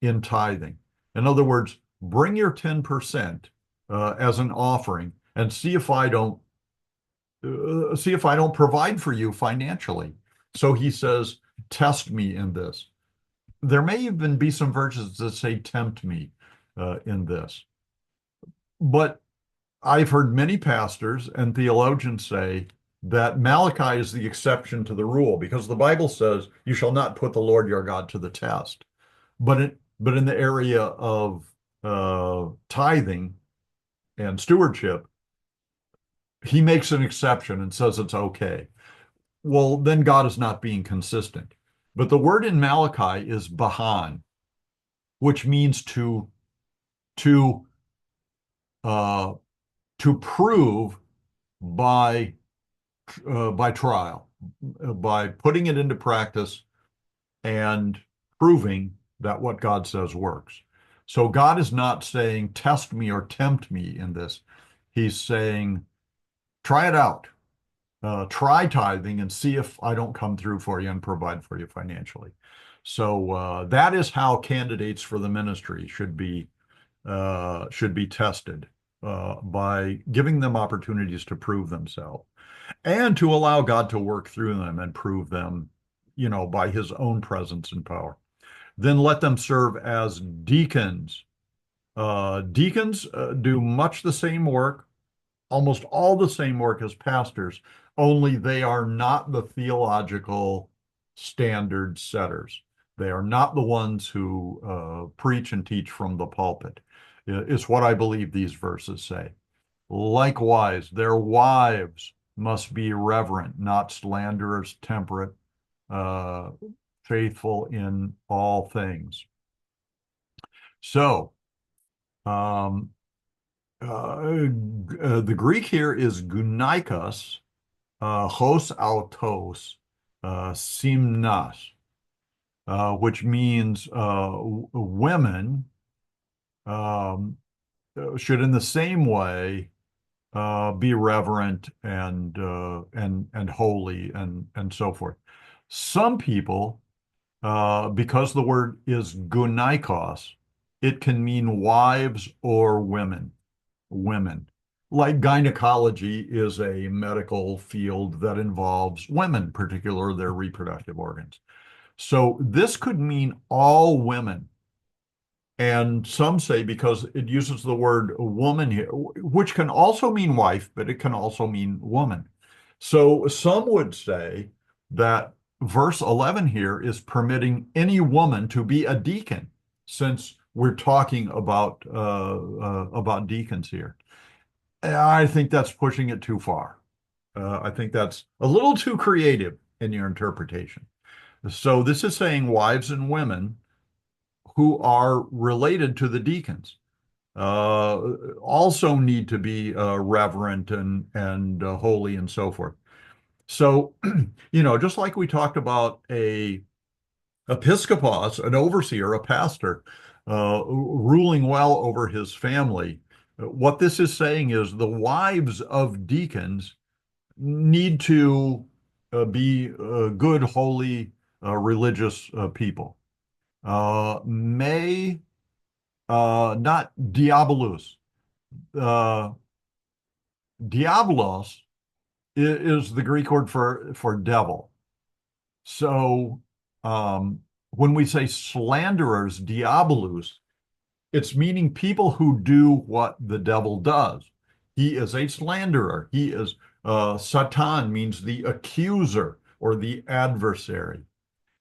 in tithing. In other words, bring your 10% as an offering and see if I don't provide for you financially. So he says, test me in this. There may even be some verses that say, tempt me in this. But I've heard many pastors and theologians say, that Malachi is the exception to the rule because the Bible says you shall not put the Lord your God to the test. But in the area of tithing and stewardship, he makes an exception and says it's okay. Well, then God is not being consistent. But the word in Malachi is bahan, which means to uh, to prove by by trial, by putting it into practice and proving that what God says works. So God is not saying, test me or tempt me in this. He's saying, try it out. Try tithing and see if I don't come through for you and provide for you financially. So that is how candidates for the ministry should be tested by giving them opportunities to prove themselves and to allow God to work through them and prove them, by his own presence and power. Then let them serve as deacons. Deacons do much the same work, almost all the same work as pastors, only they are not the theological standard setters. They are not the ones who preach and teach from the pulpit. It's what I believe these verses say. Likewise, their wives must be reverent, not slanderers, temperate, uh, faithful in all things. So, um, the Greek here is gunaikos, hos autos, simnas, which means women um, should, in the same way, be reverent and holy and so forth. Some people, because the word is gunaikos, it can mean wives or women. Women. Like gynecology is a medical field that involves women, particularly their reproductive organs. So this could mean all women. And some say because it uses the word woman here, which can also mean wife, but it can also mean woman. So some would say that verse 11 here is permitting any woman to be a deacon, since we're talking about deacons here. I think that's pushing it too far. I think that's a little too creative in your interpretation. So this is saying wives and women who are related to the deacons uh, also need to be reverent and holy and so forth. So, just like we talked about a episcopos, an overseer, a pastor, ruling well over his family, what this is saying is the wives of deacons need to be good, holy, religious people. May not diabolus. Uh, Diabolos is the Greek word for devil. So when we say slanderers, diabolus, it's meaning people who do what the devil does. He is a slanderer. He is Satan means the accuser or the adversary.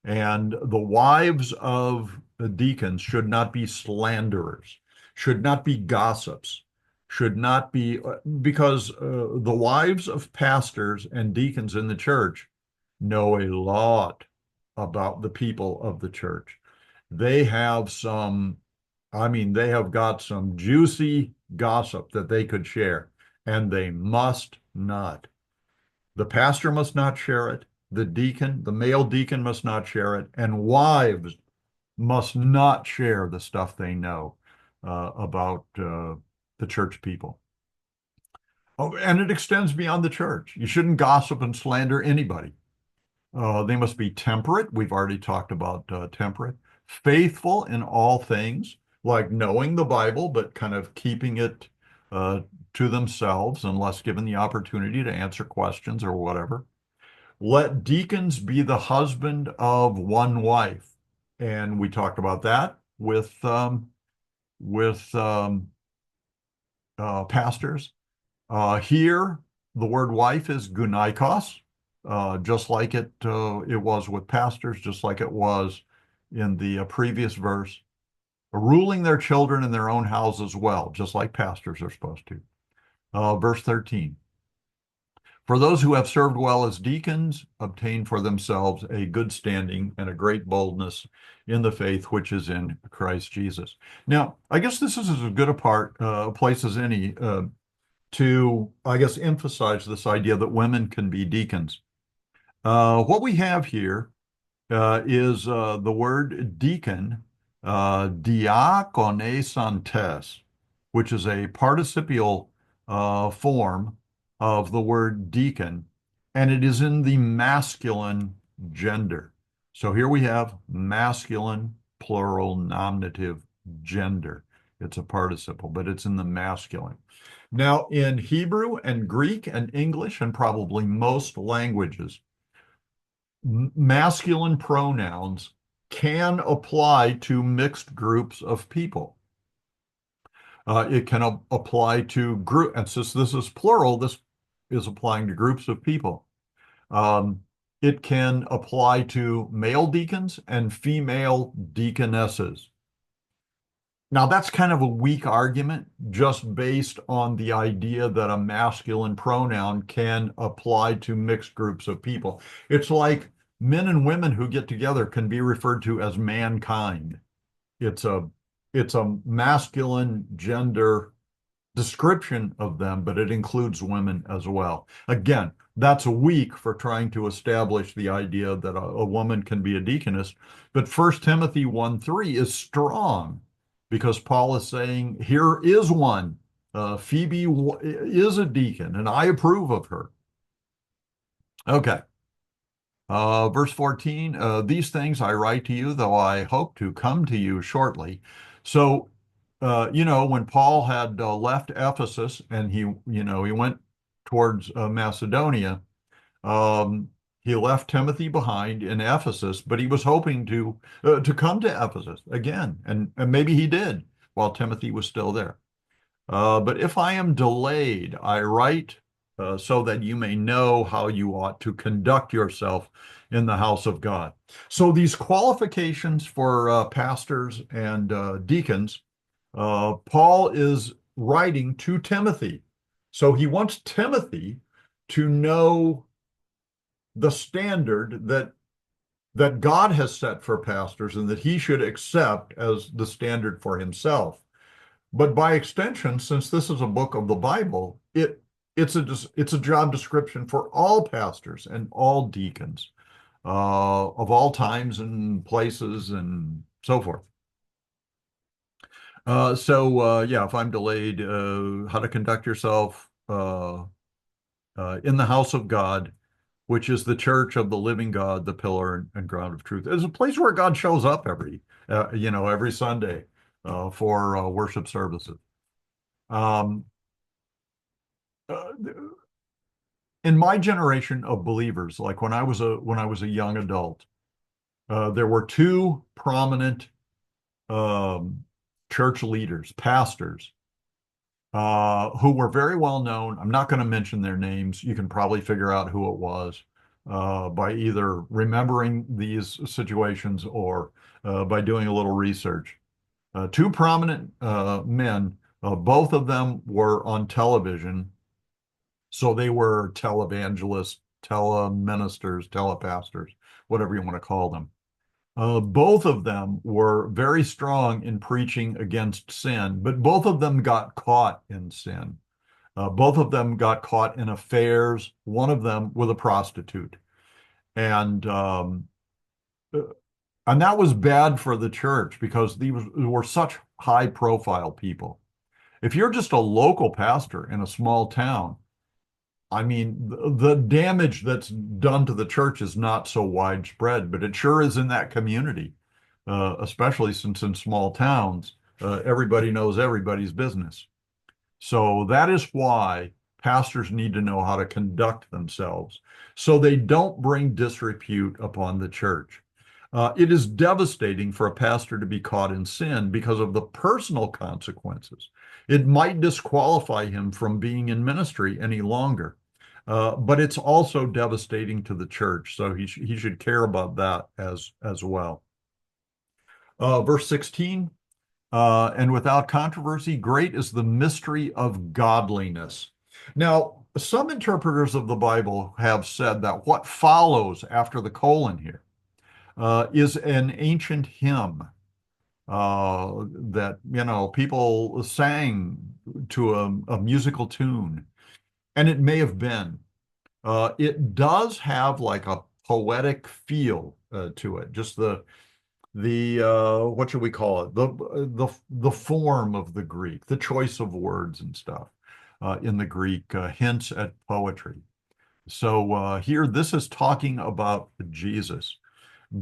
And the wives of the deacons should not be slanderers, should not be gossips, should not be, because the wives of pastors and deacons in the church know a lot about the people of the church. They have they have got some juicy gossip that they could share, and they must not. The pastor must not share it. The male deacon must not share it. And wives must not share the stuff they know about the church people. Oh, and it extends beyond the church. You shouldn't gossip and slander anybody. They must be temperate. We've already talked about temperate. Faithful in all things, like knowing the Bible, but kind of keeping it uh, to themselves unless given the opportunity to answer questions or whatever. Let deacons be the husband of one wife. And we talked about that with pastors. Here, the word wife is gunaikos, just like it was with pastors, just like it was in the previous verse, ruling their children in their own house as well, just like pastors are supposed to. Verse 13. For those who have served well as deacons obtain for themselves a good standing and a great boldness in the faith which is in Christ Jesus. Now, I guess this is as good a place as any to, I guess, emphasize this idea that women can be deacons. What we have here is the word deacon, diakonesantes, which is a participial form of the word deacon, and it is in the masculine gender. So here we have masculine, plural, nominative, gender. It's a participle, but it's in the masculine. Now, in Hebrew and Greek and English and probably most languages, masculine pronouns can apply to mixed groups of people. It can apply to group, and since this is plural, this is applying to groups of people. It can apply to male deacons and female deaconesses. Now, that's kind of a weak argument just based on the idea that a masculine pronoun can apply to mixed groups of people. It's like men and women who get together can be referred to as mankind. It's a masculine gender description of them, but it includes women as well. Again, that's weak for trying to establish the idea that a woman can be a deaconess. But 1 Timothy 1:3 is strong because Paul is saying, here is one. Phoebe is a deacon, and I approve of her. Okay. Verse 14, these things I write to you, though I hope to come to you shortly. So, when Paul had left Ephesus and he went towards Macedonia, he left Timothy behind in Ephesus, but he was hoping to come to Ephesus again, and maybe he did while Timothy was still there. But if I am delayed, I write so that you may know how you ought to conduct yourself in the house of God. So these qualifications for pastors and deacons, Paul is writing to Timothy. So he wants Timothy to know the standard that God has set for pastors and that he should accept as the standard for himself. But by extension, since this is a book of the Bible, it's a job description for all pastors and all deacons of all times and places and so forth. If I'm delayed, how to conduct yourself in the house of God, which is the church of the living God, the pillar and ground of truth. It's a place where God shows up every Sunday for worship services. Um, uh, in my generation of believers, like when I was a young adult, there were two prominent church leaders, pastors, who were very well known. I'm not going to mention their names. You can probably figure out who it was by either remembering these situations or by doing a little research. Two prominent men, both of them were on television. So they were televangelists, teleministers, telepastors, whatever you want to call them. Both of them were very strong in preaching against sin, but both of them got caught in sin. Both of them got caught in affairs, one of them with a prostitute. And that was bad for the church because these were such high profile people. If you're just a local pastor in a small town, I mean, the damage that's done to the church is not so widespread, but it sure is in that community, especially since in small towns, everybody knows everybody's business. So that is why pastors need to know how to conduct themselves so they don't bring disrepute upon the church. It is devastating for a pastor to be caught in sin because of the personal consequences. It might disqualify him from being in ministry any longer. but it's also devastating to the church. So he should care about that as well. Verse 16, and without controversy, great is the mystery of godliness. Now, some interpreters of the Bible have said that what follows after the colon here is an ancient hymn that, people sang to a musical tune, and it may have been. It does have like a poetic feel to it, just the what should we call it? The form of the Greek, the choice of words and stuff in the Greek hints at poetry. So here, this is talking about Jesus.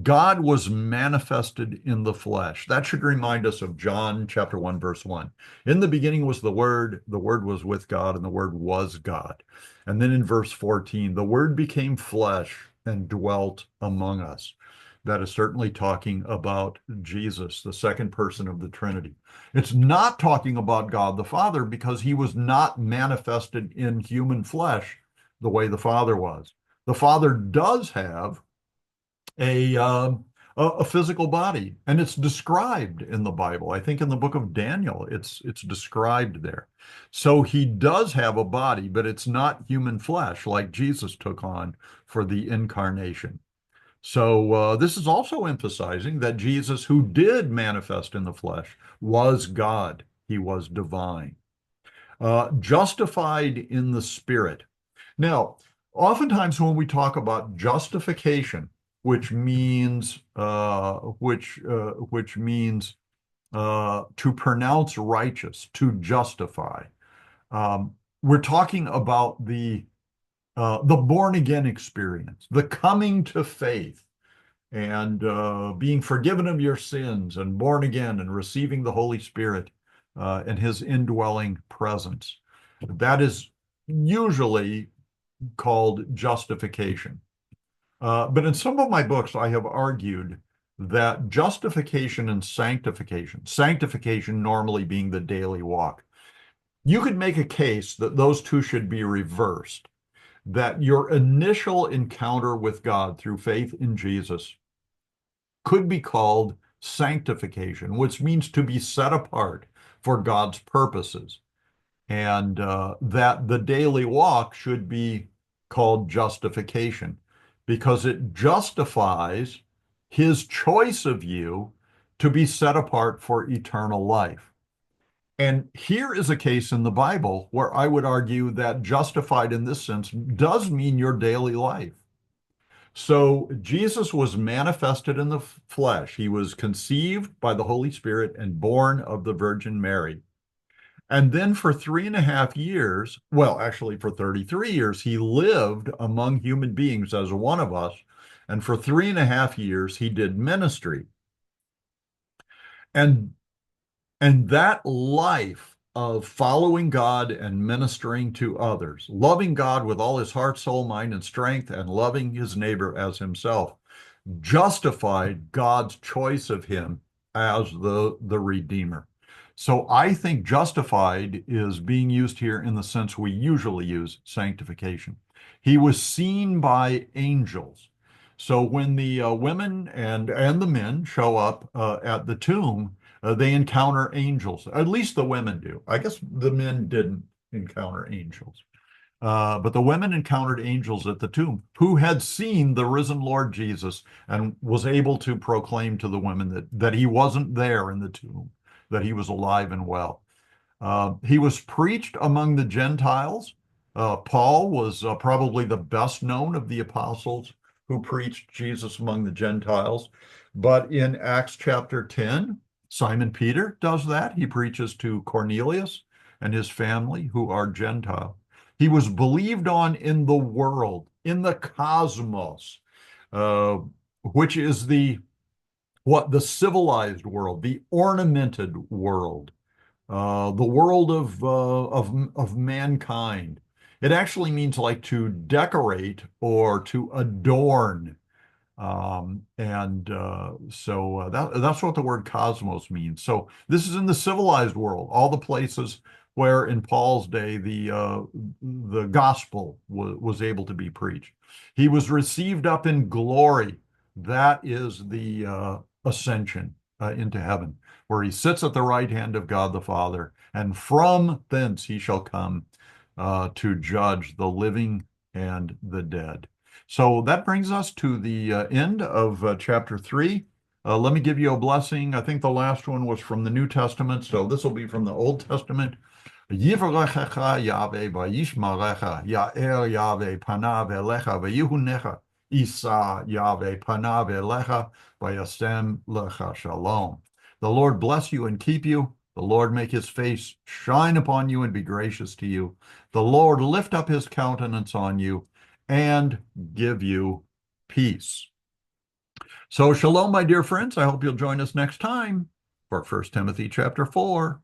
God was manifested in the flesh. That should remind us of John chapter 1, verse 1. In the beginning was the Word was with God, and the Word was God. And then in verse 14, the Word became flesh and dwelt among us. That is certainly talking about Jesus, the second person of the Trinity. It's not talking about God the Father because he was not manifested in human flesh the way the Father was. The Father does have a physical body, and it's described in the Bible. I think in the book of Daniel, it's described there. So he does have a body, but it's not human flesh like Jesus took on for the incarnation. So this is also emphasizing that Jesus, who did manifest in the flesh, was God. He was divine. Justified in the Spirit. Now, oftentimes when we talk about justification, which means to pronounce righteous, to justify, we're talking about the born again experience, the coming to faith, and being forgiven of your sins and born again and receiving the Holy Spirit and his indwelling presence. That is usually called justification. But in some of my books, I have argued that justification and sanctification normally being the daily walk, you could make a case that those two should be reversed, that your initial encounter with God through faith in Jesus could be called sanctification, which means to be set apart for God's purposes, and that the daily walk should be called justification because it justifies his choice of you to be set apart for eternal life. And here is a case in the Bible where I would argue that justified in this sense does mean your daily life. So Jesus was manifested in the flesh. He was conceived by the Holy Spirit and born of the Virgin Mary. And then for 3.5 years, well, actually for 33 years, he lived among human beings as one of us. And for 3.5 years, he did ministry. And that life of following God and ministering to others, loving God with all his heart, soul, mind, and strength, and loving his neighbor as himself, justified God's choice of him as the Redeemer. So I think justified is being used here in the sense we usually use sanctification. He was seen by angels. So when the women and the men show up at the tomb, they encounter angels. At least the women do. I guess the men didn't encounter angels. But the women encountered angels at the tomb who had seen the risen Lord Jesus and was able to proclaim to the women that he wasn't there in the tomb, that he was alive and well. He was preached among the Gentiles. Paul was probably the best known of the apostles who preached Jesus among the Gentiles. But in Acts chapter 10, Simon Peter does that. He preaches to Cornelius and his family who are Gentile. He was believed on in the world, in the cosmos, which is the civilized world, the ornamented world, the world of mankind. It actually means like to decorate or to adorn. So that's what the word cosmos means. So this is in the civilized world, all the places where in Paul's day the gospel was able to be preached. He was received up in glory. That is the ascension into heaven, where he sits at the right hand of God the Father, and from thence he shall come to judge the living and the dead. So that brings us to the end of chapter 3. Let me give you a blessing. I think the last one was from the New Testament, so this will be from the Old Testament. Yivrechecha Yahweh vayishmarecha, Ya'er Yahweh panav elecha vayuhunecha, Isa Yahweh panav elecha vayasem lecha shalom. The Lord bless you and keep you. The Lord make his face shine upon you and be gracious to you. The Lord lift up his countenance on you and give you peace. So shalom, my dear friends. I hope you'll join us next time for 1 Timothy chapter 4.